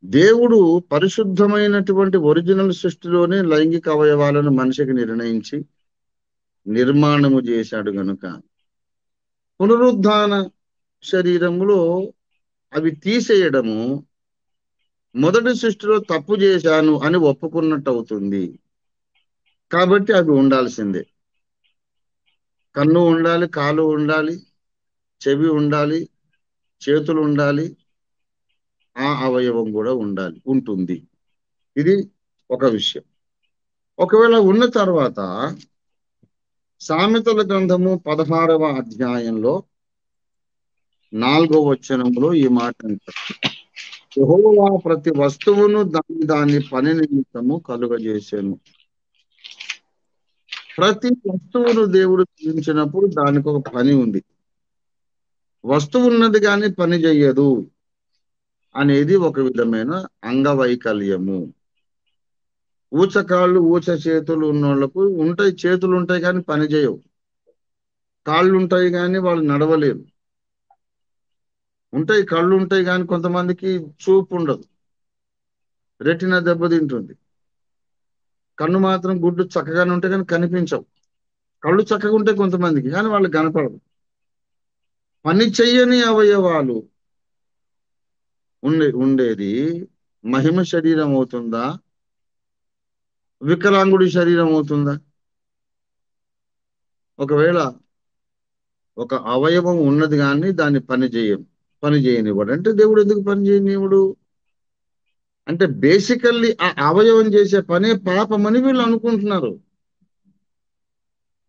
దేవుడు పరిశుద్ధమైనటువంటి ఒరిజినల్ సృష్టిలోనే లైంగిక అవయవాలను మనిషికి నిర్ణయించి నిర్మాణము చేశాడు గనుక పునరుద్ధాన శరీరములో అవి తీసేయడము మొదటి సృష్టిలో తప్పు చేశాను అని ఒప్పుకున్నట్టు అవుతుంది. కాబట్టి అవి ఉండాల్సిందే. కన్ను ఉండాలి, కాలు ఉండాలి, చెవి ఉండాలి, చేతులు ఉండాలి, ఆ అవయవం కూడా ఉంటుంది. ఇది ఒక విషయం. ఒకవేళ ఉన్న తర్వాత సామెతల గ్రంథము 16వ అధ్యాయంలో 4వ వచనంలో ఈ మాట అంటారు, యెహోవా ప్రతి వస్తువును దాని పని నిమిత్తము కలుగజేసాను. ప్రతి వస్తువును దేవుడు సృజించినప్పుడు దానికి ఒక పని ఉంది. వస్తువు ఉన్నది కానీ పని చెయ్యదు అనేది ఒక విధమైన అంగవైకల్యము. ఊచకాళ్ళు ఊచ చేతులు ఉన్నోళ్లకు ఉంటాయి, చేతులు ఉంటాయి కానీ పని చేయవు. కాళ్ళు ఉంటాయి కానీ వాళ్ళు నడవలేరు. ఉంటాయి, కళ్ళు ఉంటాయి కానీ కొంతమందికి చూపు ఉండదు, రెటినా దెబ్బతింటుంది. కన్ను మాత్రం గుడ్డు చక్కగానే ఉంటాయి కానీ కనిపించవు. కళ్ళు చక్కగా ఉంటాయి కొంతమందికి కానీ వాళ్ళు కనపడదు. పని చెయ్యని అవయవాలు ఉండేది మహిమ శరీరం అవుతుందా, వికలాంగుడి శరీరం అవుతుందా? ఒకవేళ ఒక అవయవం ఉన్నది కానీ దాన్ని పని చేయనివ్వడు అంటే దేవుడు ఎందుకు పని చేయనివ్వడు అంటే బేసికల్లీ ఆ అవయవం చేసే పనే పాపమని వీళ్ళు అనుకుంటున్నారు.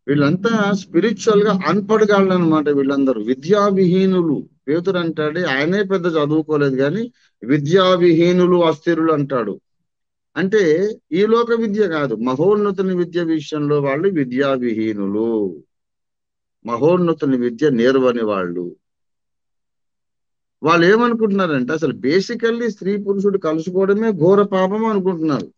వీళ్ళంతా స్పిరిచువల్ గా అన్పడగాళ్ళు అనమాట. వీళ్ళందరూ విద్యావిహీనులు. పేతురు అంటాడు, ఆయనే పెద్ద చదువుకోలేదు కానీ విద్యావిహీనులు అస్థిరులు అంటాడు. అంటే ఈ లోక విద్య కాదు, మహోన్నతుని విద్య విషయంలో వాళ్ళు విద్యావిహీనులు, మహోన్నతుని విద్య నేర్వని వాళ్ళు. వాళ్ళు ఏమనుకుంటున్నారంటే అసలు బేసికల్లీ స్త్రీ పురుషుడు కలుసుకోవడమే ఘోర పాపం అనుకుంటున్నారు.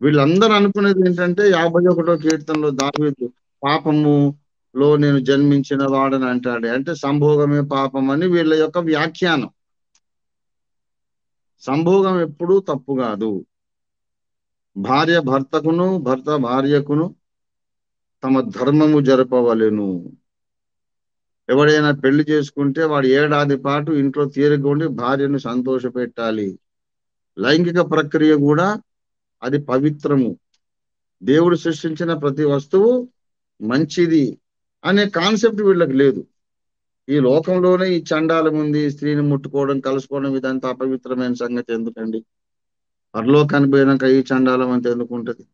వీళ్ళందరూ అనుకునేది ఏంటంటే 51వ కీర్తనలో దావీదు పాపములో నేను జన్మించిన వాడని అంటాడు. అంటే సంభోగమే పాపం అని వీళ్ళ యొక్క వ్యాఖ్యానం. సంభోగం ఎప్పుడూ తప్పు కాదు. భార్య భర్తకును, భర్త భార్యకును తమ ధర్మము జరపవలెను. ఎవడైనా పెళ్లి చేసుకుంటే వాడు ఏడాది పాటు ఇంట్లో తీరగొండి భార్యను సంతోష పెట్టాలి. లైంగిక ప్రక్రియ కూడా అది పవిత్రము. దేవుడు సృష్టించిన ప్రతి వస్తువు మంచిది అనే కాన్సెప్ట్ వీళ్ళకి లేదు. ఈ లోకంలోనే ఈ చండాలం ఉంది, స్త్రీని ముట్టుకోవడం కలుసుకోవడం ఇదంతా అపవిత్రమైన సంగతి ఎందుకండి? పరలోకానికి పోయినాక ఈ చండాలం అంత ఎందుకు ఉంటది?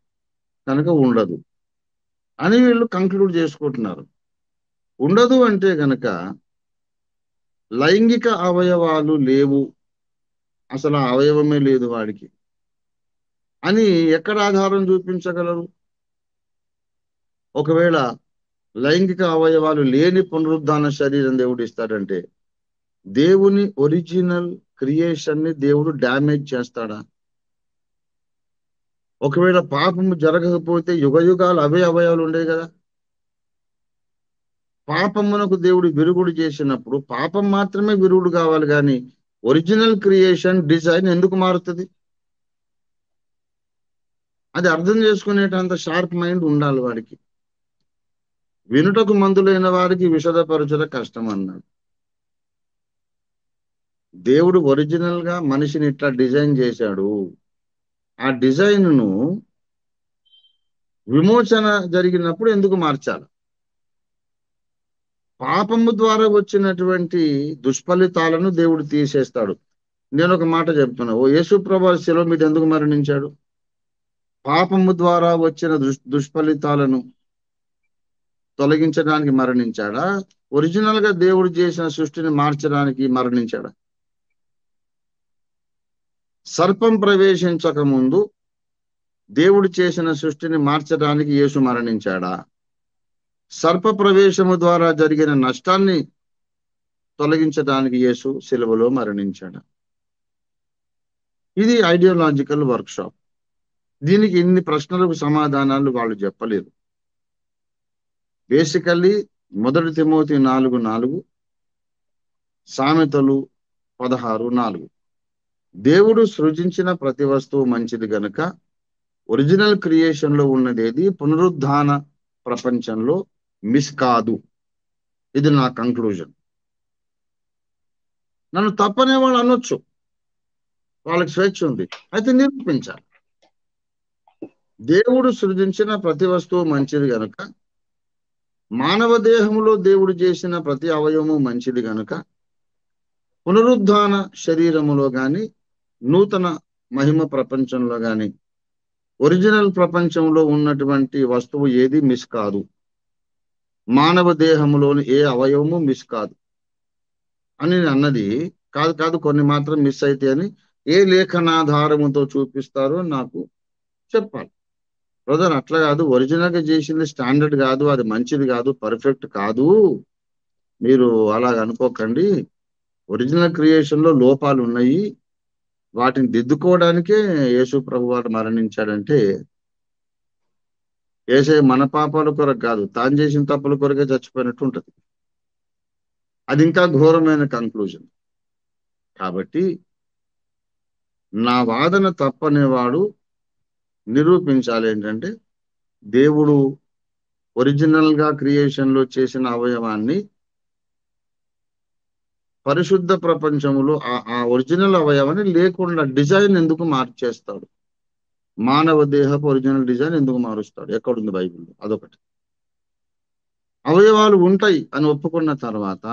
కనుక ఉండదు అని వీళ్ళు కంక్లూడ్ చేసుకుంటున్నారు. ఉండదు అంటే గనక లైంగిక అవయవాలు లేవు అసలు ఆ అవయవమే లేదు వాడికి అని ఎక్కడ ఆధారం చూపించగలరు? ఒకవేళ లైంగిక అవయవాలు లేని పునరుద్ధాన శరీరం దేవుడు ఇస్తాడంటే దేవుని ఒరిజినల్ క్రియేషన్ ని దేవుడు డ్యామేజ్ చేస్తాడా? ఒకవేళ పాపము జరగకపోతే యుగ యుగాలు అవే అవయవాలు ఉండేవి కదా. పాపమునకు దేవుడు విరుగుడు చేసినప్పుడు పాపం మాత్రమే విరుగుడు కావాలి, కానీ ఒరిజినల్ క్రియేషన్ డిజైన్ ఎందుకు మారుతుంది? అది అర్థం చేసుకునేటంత షార్ప్ మైండ్ ఉండాలి వాడికి. వినుటకు మందులైన వారికి విషదపరచుట కష్టం అన్నాడు. దేవుడు ఒరిజినల్ గా మనిషిని ఇట్లా డిజైన్ చేశాడు. ఆ డిజైన్ ను విమోచన జరిగినప్పుడు ఎందుకు మార్చాలి? పాపము ద్వారా వచ్చినటువంటి దుష్ఫలితాలను దేవుడు తీసేస్తాడు. నేను ఒక మాట చెప్తున్నా, ఓ యేసుప్రభు శిలువ మీద ఎందుకు మరణించాడు? పాపము ద్వారా వచ్చిన దుష్ఫలితాలను తొలగించడానికి మరణించాడా? ఒరిజినల్ గా దేవుడు చేసిన సృష్టిని మార్చడానికి మరణించాడా? సర్పం ప్రవేశించక ముందు దేవుడు చేసిన సృష్టిని మార్చడానికి యేసు మరణించాడా? సర్ప ప్రవేశము ద్వారా జరిగిన నష్టాన్ని తొలగించడానికి యేసు సిలువలో మరణించాడా? ఇది ఐడియాలజికల్ వర్క్షాప్. దీనికి ఇన్ని ప్రశ్నలకు సమాధానాలు వాళ్ళు చెప్పలేదు. బేసికల్లీ 1 తిమోతి 4:4, సామెతలు 16:4. దేవుడు సృజించిన ప్రతి వస్తువు మంచిది గనుక ఒరిజినల్ క్రియేషన్ లో ఉన్నదేది పునరుద్ధాన ప్రపంచంలో మిస్ కాదు. ఇది నా కంక్లూజన్. నన్ను తప్పనే వాళ్ళు అనొచ్చు, వాళ్ళకి స్వేచ్ఛ ఉంది, అయితే నిరూపించాలి. దేవుడు సృజించిన ప్రతి వస్తువు మంచిది గనుక, మానవ దేహంలో దేవుడు చేసిన ప్రతి అవయవము మంచిది గనుక, పునరుద్ధాన శరీరములో గాని నూతన మహిమ ప్రపంచంలో గాని ఒరిజినల్ ప్రపంచంలో ఉన్నటువంటి వస్తువు ఏది మిస్ కాదు. మానవ దేహంలోని ఏ అవయవము మిస్ కాదు అని అన్నది కాదు, కొన్ని మాత్రం మిస్ అయితే అని ఏ లేఖనాధారముతో చూపిస్తారో నాకు చెప్పాలి. బ్రదర్ అట్లా కాదు, ఒరిజినల్ గా చేసింది స్టాండర్డ్ కాదు, అది మంచిది కాదు, పర్ఫెక్ట్ కాదు, మీరు అలాగ అనుకోకండి. ఒరిజినల్ క్రియేషన్ లో లోపాలు ఉన్నాయి, వాటిని దిద్దుకోవడానికే యేసు ప్రభు వారు మరణించాడంటే యేసయ్య మన పాపాల కొరకు కాదు, తాను చేసిన తప్పుల కొరకే చచ్చిపోయినట్టు ఉంటది. అది ఇంకా ఘోరమైన కంక్లూజన్. కాబట్టి నా వాదన తప్పనేవాడు నిరూపించాలి ఏంటంటే దేవుడు ఒరిజినల్ గా క్రియేషన్ లో చేసిన అవయవాన్ని పరిశుద్ధ ప్రపంచంలో ఆ ఒరిజినల్ అవయవాన్ని లేకుండా డిజైన్ ఎందుకు మార్చేస్తాడు? మానవ దేహపు ఒరిజినల్ డిజైన్ ఎందుకు మారుస్తాడు? ఎక్కడుంది బైబిల్లో? అదొకటి. అవయవాలు ఉంటాయి అని ఒప్పుకున్న తర్వాత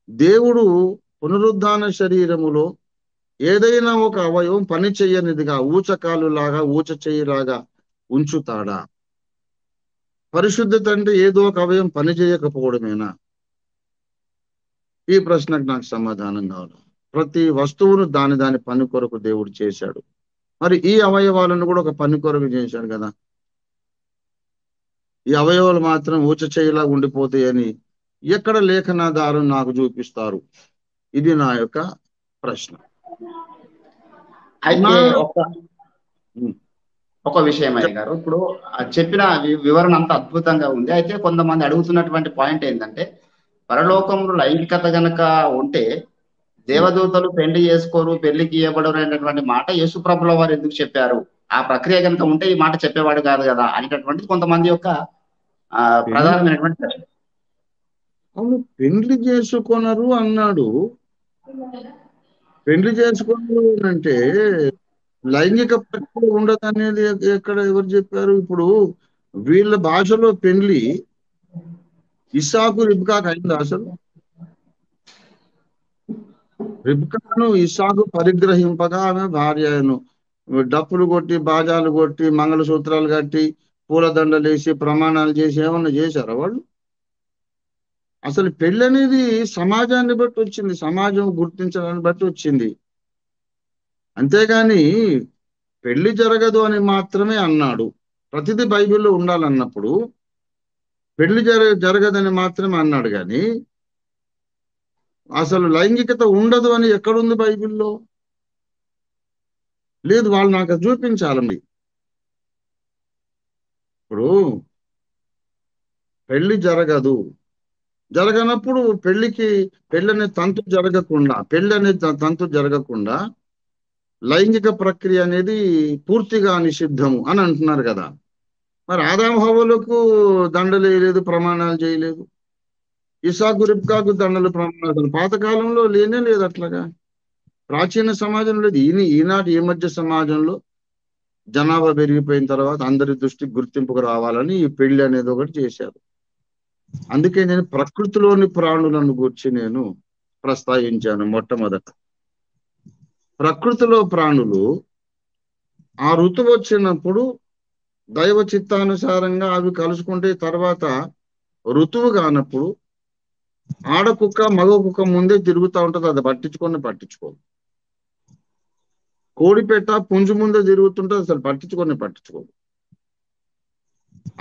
దేవుడు పునరుద్ధాన శరీరములో ఏదైనా ఒక అవయవం పని చెయ్యనిదిగా ఊచకాలు లాగా ఊచ చెయ్యిలాగా ఉంచుతాడా? పరిశుద్ధత అంటే ఏదో ఒక అవయవం పని చేయకపోవడమేనా? ఈ ప్రశ్నకు నాకు సమాధానం కావాలి. ప్రతి వస్తువును దాని పని కొరకు దేవుడు చేశాడు. మరి ఈ అవయవాలను కూడా ఒక పని కొరకు చేశాడు కదా. ఈ అవయవాలు మాత్రం ఊచ చెయ్యిలా ఉండిపోతాయని ఎక్కడ లేఖనాధారం నాకు చూపిస్తారు? ఇది నా యొక్క ప్రశ్న. అయితే ఒక విషయం అయ్య గారు, ఇప్పుడు చెప్పిన వివరణ అంతా అద్భుతంగా ఉంది. అయితే కొంతమంది అడుగుతున్నటువంటి పాయింట్ ఏంటంటే, పరలోకంలో లైంగికత గనక ఉంటే దేవదూతలు పెళ్లి చేసుకోరు, పెళ్లికి ఇవ్వబడరు అనేటటువంటి మాట యేసుప్రభుల వారు ఎందుకు చెప్పారు? ఆ ప్రక్రియ కనుక ఉంటే ఈ మాట చెప్పేవాడు కాదు కదా అనేటటువంటిది కొంతమంది యొక్క ప్రధానమైనటువంటి ప్రశ్న. అవును, పెళ్లి చేసుకొనరు అన్నాడు. పెళ్లి చేసుకోరు అంటే లైంగిక ప్రక్రియ ఉండదు అనేది ఎక్కడ ఎవరు చెప్పారు? ఇప్పుడు వీళ్ళ భాషలో పెళ్లి ఇస్సాకు రిబ్కాకు అయింది. అసలు రిబ్కాను ఇస్సాకు పరిగ్రహింపగా ఆమె భార్యను డప్పులు కొట్టి, బాజాలు కొట్టి, మంగళసూత్రాలు కట్టి, పూలదండలు వేసి, ప్రమాణాలు చేసి ఏమన్నా చేశారా వాళ్ళు? అసలు పెళ్ళి అనేది సమాజాన్ని బట్టి వచ్చింది, సమాజం గుర్తించడాన్ని బట్టి వచ్చింది. అంతేగాని పెళ్లి జరగదు అని మాత్రమే అన్నాడు. ప్రతిదీ బైబిల్లో ఉండాలన్నప్పుడు పెళ్లి జరగదని మాత్రమే అన్నాడు కానీ అసలు లైంగికత ఉండదు అని ఎక్కడుంది బైబిల్లో? లేదు, వాళ్ళు నాకు అది చూపించాలండి. ఇప్పుడు పెళ్లి జరగనప్పుడు పెళ్లి అనే తంతు జరగకుండా లైంగిక ప్రక్రియ అనేది పూర్తిగా నిషిద్ధము అని అంటున్నారు కదా. మరి ఆదాము హవ్వలకు దండలు వేయలేదు, ప్రమాణాలు చేయలేదు. ఇసాకు రిబ్కాకు దండలు ప్రమాణాలు పాతకాలంలో లేనే లేదు అట్లాగా. ప్రాచీన సమాజంలో లేదు. ఈనాటి ఈ మధ్య సమాజంలో జనాభా పెరిగిపోయిన తర్వాత అందరి దృష్టికి గుర్తింపుకు రావాలని ఈ పెళ్లి అనేది ఒకటి చేశారు. అందుకే నేను ప్రకృతిలోని ప్రాణులను గురించి నేను ప్రస్తావించాను. మొట్టమొదట ప్రకృతిలో ప్రాణులు ఆ ఋతువు వచ్చినప్పుడు దైవ చిత్తానుసారంగా అవి కలుసుకుంటే తర్వాత ఋతువు కానప్పుడు ఆడ కుక్క మగ కుక్క ముందే తిరుగుతూ ఉంటుంది, అది పట్టించుకోదు. కోడిపెట్ట పుంజు ముందే తిరుగుతుంటుంది, అసలు పట్టించుకోదు.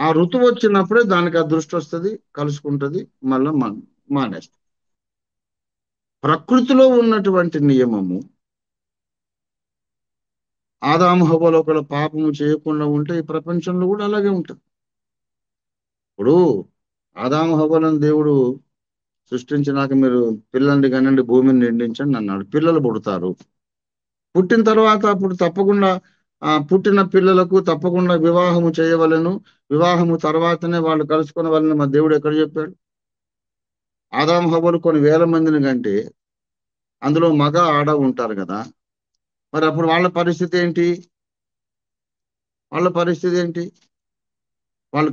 ఆ ఋతువు వచ్చినప్పుడే దానికి ఆ దృష్టి వస్తుంది, కలుసుకుంటుంది, మళ్ళీ మానేస్తుంది. ప్రకృతిలో ఉన్నటువంటి నియమము ఆదాము హవ్వలు ఒకళ్ళు పాపము చేయకుండా ఉంటే ఈ ప్రపంచంలో కూడా అలాగే ఉంటుంది. ఇప్పుడు ఆదాము హవ్వలను దేవుడు సృష్టించినాక మీరు పిల్లల్ని కనండి, భూమిని నిండించండి అన్నాడు. పిల్లలు పుడతారు. పుట్టిన తర్వాత అప్పుడు తప్పకుండా పుట్టిన పిల్లలకు తప్పకుండా వివాహము చేయవలను, వివాహము తర్వాతనే వాళ్ళు కలుసుకునే వాళ్ళని మా దేవుడు ఎక్కడ చెప్పాడు? ఆదాము హవ్వలు కొన్ని వేల మందిని కంటే అందులో మగ ఆడ ఉంటారు కదా. మరి అప్పుడు వాళ్ళ పరిస్థితి ఏంటి? వాళ్ళు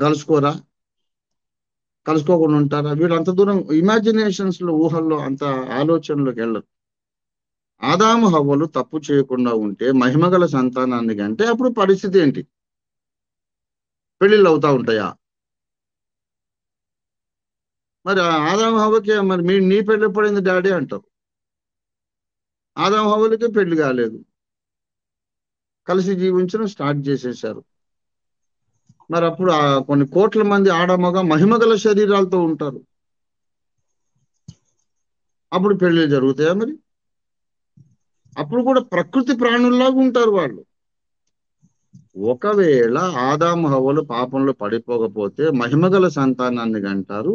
కలుసుకోకుండా ఉంటారా? వీళ్ళు అంత దూరం ఇమాజినేషన్స్ లో, ఊహల్లో, అంత ఆలోచనలోకి వెళ్ళరు. ఆదాము హవ్వలు తప్పు చేయకుండా ఉంటే మహిమగల సంతానాన్ని కంటే అప్పుడు పరిస్థితి ఏంటి? పెళ్ళిళ్ళు అవుతా ఉంటాయా? మరి ఆదాము హవ్వకి మరి నీ పెళ్ళి ఎప్పుడైంది డాడీ అంటారు. ఆదాము హవ్వలకి పెళ్లి కాలేదు, కలిసి జీవించడం స్టార్ట్ చేసేసారు. మరి అప్పుడు కొన్ని కోట్ల మంది ఆడమగ మహిమగల శరీరాలతో ఉంటారు. అప్పుడు పెళ్లి జరుగుతాయా? మరి అప్పుడు కూడా ప్రకృతి ప్రాణుల్లాగా ఉంటారు వాళ్ళు. ఒకవేళ ఆదాము హవ్వలు పాపంలో పడిపోకపోతే మహిమగల సంతానాన్ని కంటారు.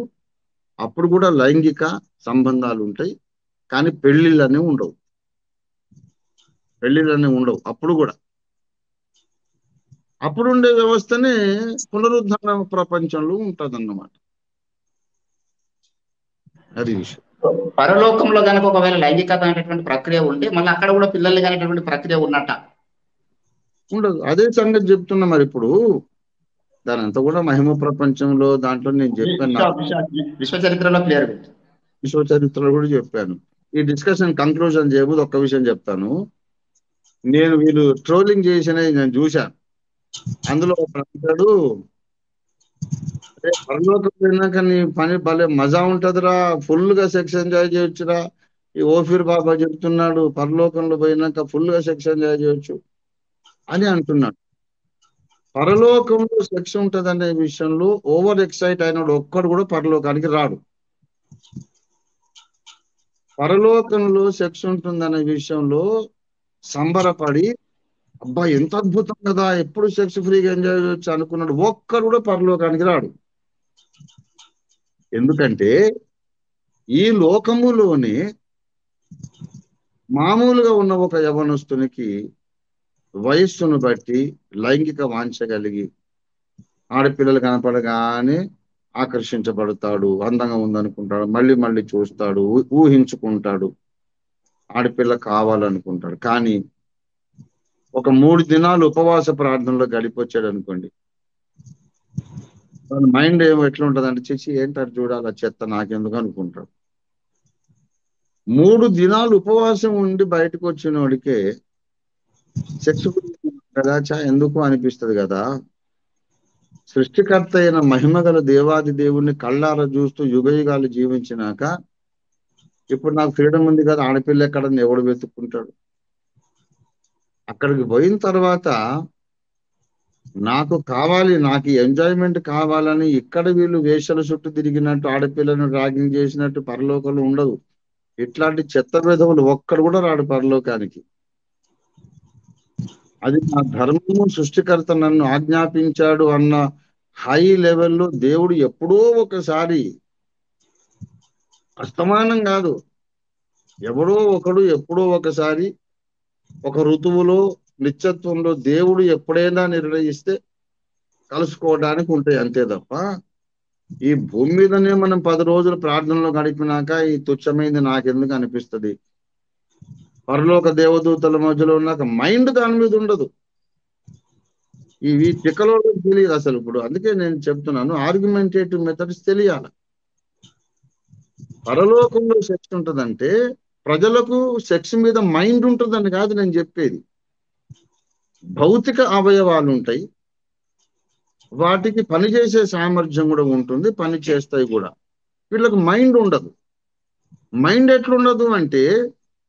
అప్పుడు కూడా లైంగిక సంబంధాలు ఉంటాయి, కానీ పెళ్లిళ్ళనే ఉండవు. అప్పుడు కూడా అప్పుడుండే వ్యవస్థనే పునరుద్ధరణ ప్రపంచంలో ఉంటదన్నమాట. అది విషయం. పరలోకంలో కనుక ఒకవేళ లైంగికత అనేటువంటి ప్రక్రియ ఉంటే మళ్ళీ అక్కడ కూడా పిల్లలు అనేటువంటి ప్రక్రియ ఉన్నట్ట ఉండదు. అదే సంగతి చెప్తున్నా. మరి ఇప్పుడు దాని అంతా కూడా మహిమ ప్రపంచంలో దాంట్లో నేను చెప్పాను, విశ్వ చరిత్రలో క్లియర్, విశ్వ చరిత్రలో కూడా చెప్పాను. ఈ డిస్కషన్ కంక్లూజన్ చేయబోదు ఒక్క విషయం చెప్తాను. వీళ్ళు ట్రోలింగ్ చేసినవి నేను చూశాను. అందులో అంటాడు, పరలోకం పోయినాక నీ పని భలే మజా ఉంటదిరా, ఫుల్ గా సెక్స్ ఎంజాయ్ చేయొచ్చురా. ఈ ఓఫీర్ బాబా చెప్తున్నాడు, పరలోకంలో పోయినాక ఫుల్ గా సెక్స్ ఎంజాయ్ చేయొచ్చు అని అంటున్నాడు. పరలోకంలో సెక్స్ ఉంటదనే విషయంలో ఓవర్ ఎక్సైట్ అయినాడు ఒక్కడు కూడా పరలోకానికి రాడు. పరలోకంలో సెక్స్ ఉంటుందనే విషయంలో సంబరపడి అబ్బా ఎంత అద్భుతం కదా, ఎప్పుడు సెక్స్ ఫ్రీగా ఎంజాయ్ చేయొచ్చు అనుకున్నాడు ఒక్కడు కూడా పరలోకానికి రాడు. ఎందుకంటే ఈ లోకములోనే మామూలుగా ఉన్న ఒక యవనస్తునికి వయస్సును బట్టి లైంగిక వాంఛ కలిగి ఆడపిల్లలు కనపడగానే ఆకర్షించబడతాడు, అందంగా ఉందనుకుంటాడు, మళ్ళీ మళ్ళీ చూస్తాడు, ఊహించుకుంటాడు, ఆడపిల్ల కావాలనుకుంటాడు. కానీ ఒక 3 దినాలు ఉపవాస ప్రార్థనలో గడిపొచ్చాడు అనుకోండి, తన మైండ్ ఎట్లా ఉంటుంది అంటే, చేసి ఏంటారు చూడాలి చెత్త నాకెందుకు అనుకుంటాడు. 3 దినాలు ఉపవాసం ఉండి బయటకు వచ్చిన వాడికే సెక్స్ కదా ఎందుకు అనిపిస్తుంది కదా. సృష్టికర్త అయిన మహిమగల దేవాది దేవుణ్ణి కళ్ళారా చూస్తూ యుగయుగాలు జీవించినాక ఇప్పుడు నాకు ఫ్రీడమ్ ఉంది కదా, ఆడపిల్ల ఎక్కడ ఎవడు వెతుక్కుంటాడు? అక్కడికి పోయిన తర్వాత నాకు కావాలి, నాకు ఎంజాయ్మెంట్ కావాలని ఇక్కడ వీళ్ళు వేషల చుట్టూ తిరిగినట్టు, ఆడపిల్లను ర్యాగింగ్ చేసినట్టు పరలోకంలో ఉండదు. ఇట్లాంటి చెత్త విధవులు ఒక్కడు కూడా రాడు పరలోకానికి. అది నా ధర్మము, సృష్టికర్త నన్ను ఆజ్ఞాపించాడు అన్న హై లెవెల్లో దేవుడు ఎప్పుడో ఒకసారి, అస్తమానం కాదు, ఎవడో ఒకడు ఎప్పుడో ఒకసారి ఒక ఋతువులో నిత్యత్వంలో దేవుడు ఎప్పుడైనా నిర్ణయిస్తే కలుసుకోవడానికి ఉంటాయి, అంతే తప్ప ఈ భూమి మీదనే మనం 10 రోజులు ప్రార్థనలో గడిపినాక ఈ తుచ్చమైంది నాకెందుకు అనిపిస్తుంది. పరలోక దేవదూతల మధ్యలో ఉన్నాక మైండ్ దాని మీద ఉండదు. ఇవి చిక్కలో తెలియదు అసలు. ఇప్పుడు అందుకే నేను చెప్తున్నాను, ఆర్గ్యుమెంటేటివ్ మెథడ్స్ తెలియాలి. పరలోకంలో సెక్స్ ఉంటుందంటే ప్రజలకు సెక్స్ మీద మైండ్ ఉంటుందని కాదు నేను చెప్పేది. భౌతిక అవయవాలు ఉంటాయి, వాటికి పనిచేసే సామర్థ్యం కూడా ఉంటుంది, పని చేస్తాయి కూడా. వీళ్ళకు మైండ్ ఉండదు. మైండ్ ఎట్లుండదు అంటే,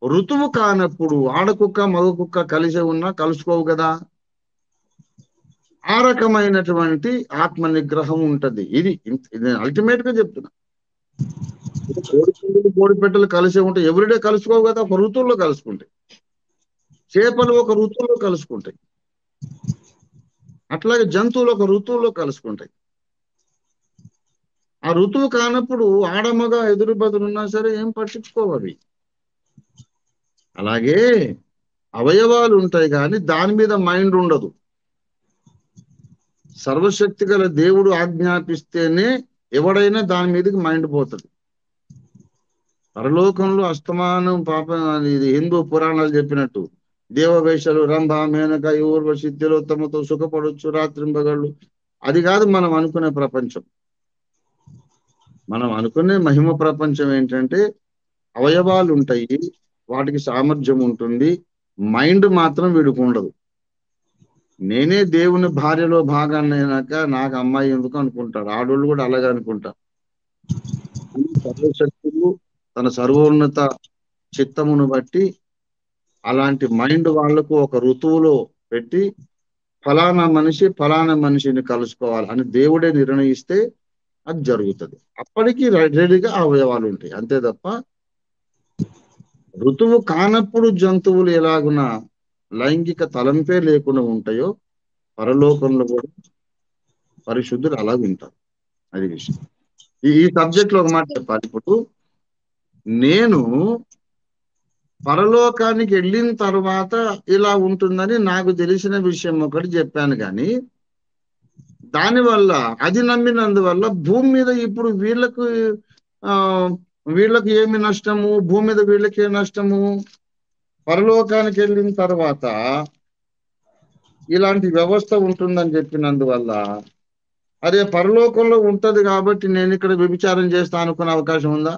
ఋతువు కానప్పుడు ఆడకుక్క మగ కుక్క కలిసి ఉన్నా కలుసుకోవు కదా, ఆ రకమైనటువంటి ఆత్మ నిగ్రహం ఉంటది. ఇది అల్టిమేట్ గా చెప్తున్నా. కోడి పిల్లలు కోడి పెట్టలు కలిసి ఉంటాయి, ఎవ్రీడే కలుసుకోవు కదా, ఒక ఋతువులో కలుసుకుంటాయి. చేపలు ఒక ఋతువులో కలుసుకుంటాయి, అట్లాగే జంతువులు ఒక ఋతువులో కలుసుకుంటాయి. ఆ ఋతువు కానప్పుడు ఆడమగ ఎదురు బదులున్నా సరే ఏం పట్టించుకోవాలి. అలాగే అవయవాలు ఉంటాయి కానీ దాని మీద మైండ్ ఉండదు. సర్వశక్తి గల దేవుడు ఆజ్ఞాపిస్తేనే ఎవడైనా దాని మీదకి మైండ్ పోతుంది. పరలోకంలో అస్తమానం పాపం, ఇది హిందూ పురాణాలు చెప్పినట్టు దేవవేషలు రంభ మేనక ఊర్వశి తిలోత్తమతో సుఖపడొచ్చు రాత్రింబగళ్ళు. అది కాదు మనం అనుకునే ప్రపంచం. మనం అనుకునే మహిమ ప్రపంచం ఏంటంటే అవయవాలు ఉంటాయి, వాటికి సామర్థ్యం ఉంటుంది, మైండ్ మాత్రం వీడికి ఉండదు. నేనే దేవుని భార్యలో భాగాన్ని అయినాక నాకు అమ్మాయి ఎందుకు అనుకుంటారు. ఆడోళ్ళు కూడా అలాగే అనుకుంటారు. సర్వశక్తులు తన సర్వోన్నత చిత్తమును బట్టి అలాంటి మైండ్ వాళ్లకు ఒక ఋతువులో పెట్టి ఫలానా మనిషిని కలుసుకోవాలి అని దేవుడే నిర్ణయిస్తే అది జరుగుతుంది. అప్పటికి రెడీగా అవయవాలు ఉంటాయి, అంతే తప్ప ఋతువు కానప్పుడు జంతువులు ఎలాగున లైంగిక తలంపే లేకుండా ఉంటాయో పరలోకంలో కూడా పరిశుద్ధులు అలా ఉంటారు. అది విషయం. ఈ సబ్జెక్ట్ లో ఒక మాట చెప్పాలి. ఇప్పుడు నేను పరలోకానికి వెళ్ళిన తర్వాత ఇలా ఉంటుందని నాకు తెలిసిన విషయం ఒకటి చెప్పాను, కానీ దానివల్ల అది నమ్మినందువల్ల భూమి మీద ఇప్పుడు వీళ్ళకు ఏమి నష్టము, భూమి మీద వీళ్ళకే నష్టము. పరలోకానికి వెళ్ళిన తర్వాత ఇలాంటి వ్యవస్థ ఉంటుందని చెప్పినందువల్ల, అదే పరలోకంలో ఉంటది కాబట్టి నేను ఇక్కడ వ్యభిచారం చేస్తా అనుకునే అవకాశం ఉందా?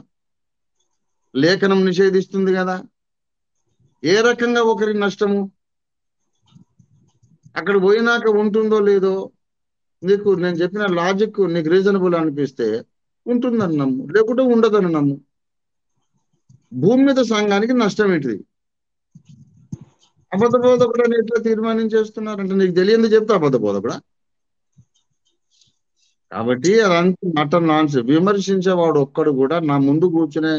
లేఖనం నిషేధిస్తుంది కదా. ఏ రకంగా ఒకరికి నష్టము? అక్కడ పోయినాక ఉంటుందో లేదో నీకు నేను చెప్పిన లాజిక్ నీకు రీజనబుల్ అనిపిస్తే ఉంటుందని నమ్ము, లేకుంటే ఉండదని నమ్ము. భూమి మీద సంఘానికి నష్టం ఏంటిది? అబద్ధ బోధకుడు అని ఎట్లా తీర్మానించేస్తున్నారంటే నీకు తెలియంది చెప్తే అబద్ధ బోధకుడా? కాబట్టి అదంతా మటన్ నాన్స్. విమర్శించేవాడు ఒక్కడు కూడా నా ముందు కూర్చునే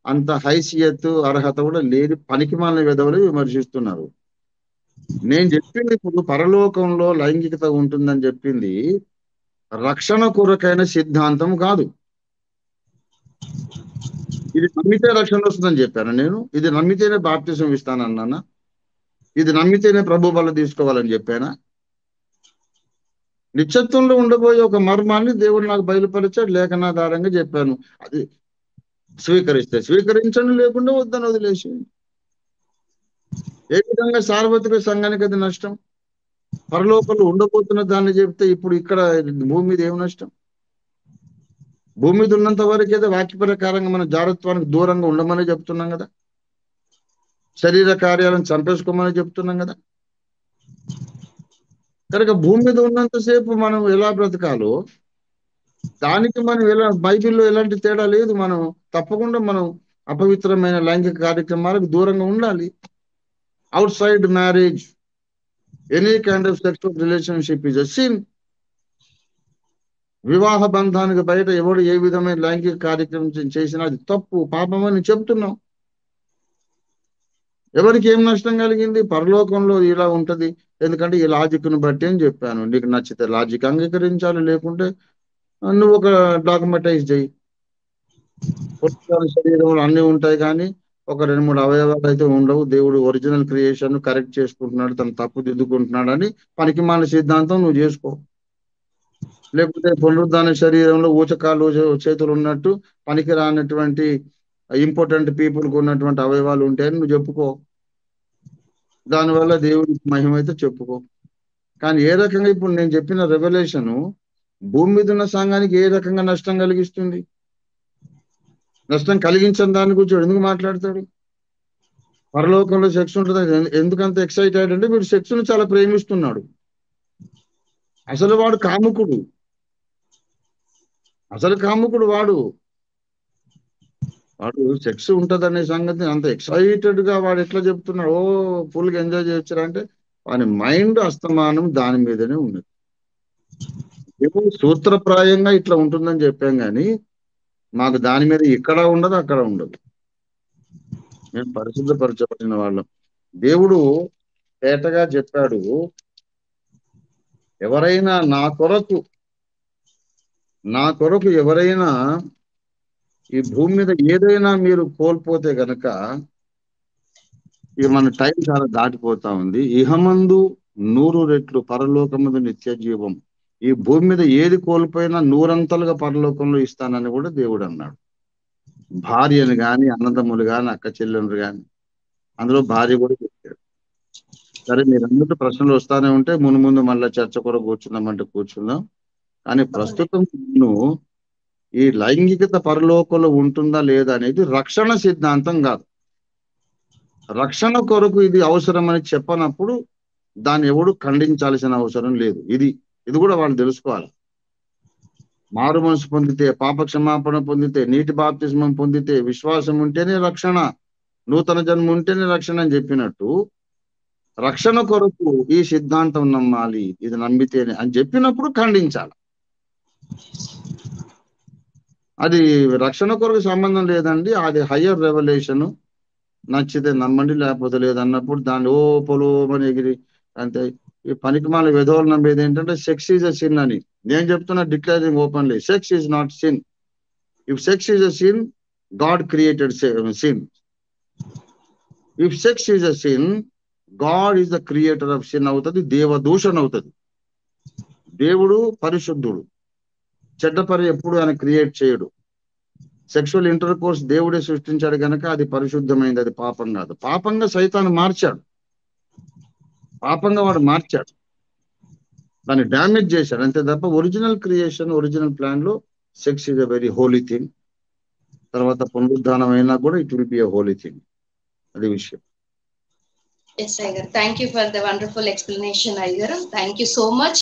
అంత హైసియత్ అర్హత కూడా లేదు. పనికిమాలిన విధవులు విమర్శిస్తున్నారు. నేను చెప్పింది ఇప్పుడు పరలోకంలో లైంగికత ఉంటుందని చెప్పింది రక్షణ కొరకైన సిద్ధాంతం కాదు. ఇది నమ్మితే రక్షణ వస్తుందని చెప్పాను నేను. ఇది నమ్మితేనే బాప్తిసం ఇస్తానన్నానా? ఇది నమ్మితేనే ప్రభు బల తీసుకోవాలని చెప్పానా? నిత్యత్వంలో ఉండబోయే ఒక మర్మాన్ని దేవుడు నాకు బయలుపరిచాడు, లేఖనాధారంగా చెప్పాను. అది స్వీకరిస్తే స్వీకరించండి, లేకుండా వద్దని వదిలేసి. ఏ విధంగా సార్వత్రిక సంఘానికి అది నష్టం? పరలోకంలో ఉండబోతున్న దాన్ని చెప్తే ఇప్పుడు ఇక్కడ భూమి మీద ఏం నష్టం? భూమి మీద ఉన్నంత వరకు అయితే వాక్య ప్రకారంగా మన జారత్వానికి దూరంగా ఉండమని చెప్తున్నాం కదా, శరీర కార్యాలను చంపేసుకోమని చెప్తున్నాం కదా. కనుక భూమి మీద ఉన్నంతసేపు మనం ఎలా బ్రతకాలో దానికి మనం ఎలా బైబిల్లో ఎలాంటి తేడా లేదు. మనం తప్పకుండా మనం అపవిత్రమైన లైంగిక కార్యక్రమాలకు దూరంగా ఉండాలి. Out side marriage any kind of sexual relationship is a sin. వివాహ బంధానికి బయట ఎవడు ఏ విధమైన లైంగిక కార్యక్రమం చేసినా అది తప్పు, పాపం అని చెప్తున్నాం. ఎవరికి ఏం నష్టం కలిగింది? పరలోకంలో ఇలా ఉంటది. ఎందుకంటే ఈ లాజిక్ను బట్టి అని చెప్పాను. నీకు నచ్చితే లాజిక్ అంగీకరించాలి, లేకుంటే నువ్వు ఒక డాక్యుమెంటైజ్ చేయి. శరీరంలో అన్ని ఉంటాయి కానీ ఒక 2-3 అవయవాలు అయితే ఉండవు. దేవుడు ఒరిజినల్ క్రియేషన్ కరెక్ట్ చేసుకుంటున్నాడు, తను తప్పు దిద్దుకుంటున్నాడు అని పనికిమాలిన సిద్ధాంతం నువ్వు చేసుకో. లేకపోతే పునరుద్ధాన శరీరంలో ఊచకాలు చేతులు ఉన్నట్టు పనికి రానటువంటి ఇంపార్టెంట్ పీపుల్కి ఉన్నటువంటి అవయవాలు ఉంటాయని నువ్వు చెప్పుకో. దానివల్ల దేవుడికి మహిమ అయితే చెప్పుకో. కానీ ఏ రకంగా ఇప్పుడు నేను చెప్పిన రెవల్యూషన్ భూమి మీద ఉన్న సంఘానికి ఏ రకంగా నష్టం కలిగిస్తుంది? నష్టం కలిగించని దాని గురించి ఎందుకు మాట్లాడతాడు? పరలోకంలో సెక్స్ ఉంటుంది, ఎందుకంత ఎక్సైటెడ్ అంటే వీడు సెక్స్ ను చాలా ప్రేమిస్తున్నాడు. అసలు వాడు కాముకుడు, వాడు సెక్స్ ఉంటదనే సంగతి అంత ఎక్సైటెడ్ గా వాడు ఎట్లా చెప్తున్నాడు? ఓ ఫుల్ గా ఎంజాయ్ చేయొచ్చారంటే వాని మైండ్ అస్తమానం దాని మీదనే ఉన్నది. ఏమో సూత్రప్రాయంగా ఇట్లా ఉంటుందని చెప్పాం కానీ మాకు దాని మీద ఇక్కడ ఉండదు, అక్కడ ఉండదు. మేము పరిశుద్ధపరచబడిన వాళ్ళం. దేవుడు తేటగా చెప్పాడు, ఎవరైనా నా కొరకు ఎవరైనా ఈ భూమి మీద ఏదైనా మీరు కోల్పోతే గనక, ఇక మన టైం చాలా దాటిపోతా ఉంది. ఇహమందు 100 రెట్లు, పరలోకమందు నిత్య జీవం. ఈ భూమి మీద ఏది కోల్పోయినా 100 పరలోకంలో ఇస్తానని కూడా దేవుడు అన్నాడు. భార్యను గాని, అన్నదమ్ములు గాని, అక్క చెల్లెలు గాని, అందులో భార్య కూడా చెప్పాడు. సరే, మీరు అన్నట్టు ప్రశ్నలు వస్తానే ఉంటే ముందు మళ్ళీ చర్చ కూడా కూర్చుందామంటే కూర్చుందాం. కానీ ప్రస్తుతం ఈ లైంగికత పరలోకంలో ఉంటుందా లేదా అనేది రక్షణ సిద్ధాంతం కాదు. రక్షణ కొరకు ఇది అవసరమని చెప్పనప్పుడు దాన్ని ఎవడు ఖండించాల్సిన అవసరం లేదు. ఇది కూడా వాళ్ళు తెలుసుకోవాలి. మారు మనసు పొందితే, పాప క్షమాపణ పొందితే, నీటి బాప్తిస్మం పొందితే, విశ్వాసం ఉంటేనే రక్షణ, నూతన జన్మ ఉంటేనే రక్షణ అని చెప్పినట్టు రక్షణ కొరకు ఈ సిద్ధాంతం నమ్మాలి, ఇది నమ్మితేనే అని చెప్పినప్పుడు ఖండించాలి. అది రక్షణ కొరకు సంబంధం లేదండి, అది హయ్యర్ రెవల్యూషన్. నచ్చితే నమ్మండి, లేకపోతే లేదన్నప్పుడు దాన్ని పొలోమని ఎగిరి అంతే. ఈ పనికిమాల విధవులు నమ్మేది ఏంటంటే సెక్స్ ఈజ్ అ సిన్ అని. నేను చెప్తున్నా, declaring openly, sex is not sin. If sex is a sin, God created sin. If sex is a sin, God is the creator of sin అవుతుంది, దేవదూషణ అవుతుంది. దేవుడు పరిశుద్ధుడు, చెడ్డ పని ఎప్పుడు ఆయన క్రియేట్ చేయడు. సెక్షువల్ ఇంటర్ కోర్స్ దేవుడే సృష్టించాడు కనుక అది పరిశుద్ధమైంది, అది పాపం కాదు. పాపంగా సైతాన్ని మార్చాడు, వాడు మార్చాడు, దాన్ని డ్యామేజ్ చేశాడు అంతే తప్ప ఒరిజినల్ క్రియేషన్, ఒరిజినల్ ప్లాన్ లో sex is a very holy thing. తర్వాత పునరుద్ధానం అయినా కూడా it will be a holy thing. అది విషయం. Yes, Aigaru. Thank you for the wonderful explanation, Aigaru. Thank you so much.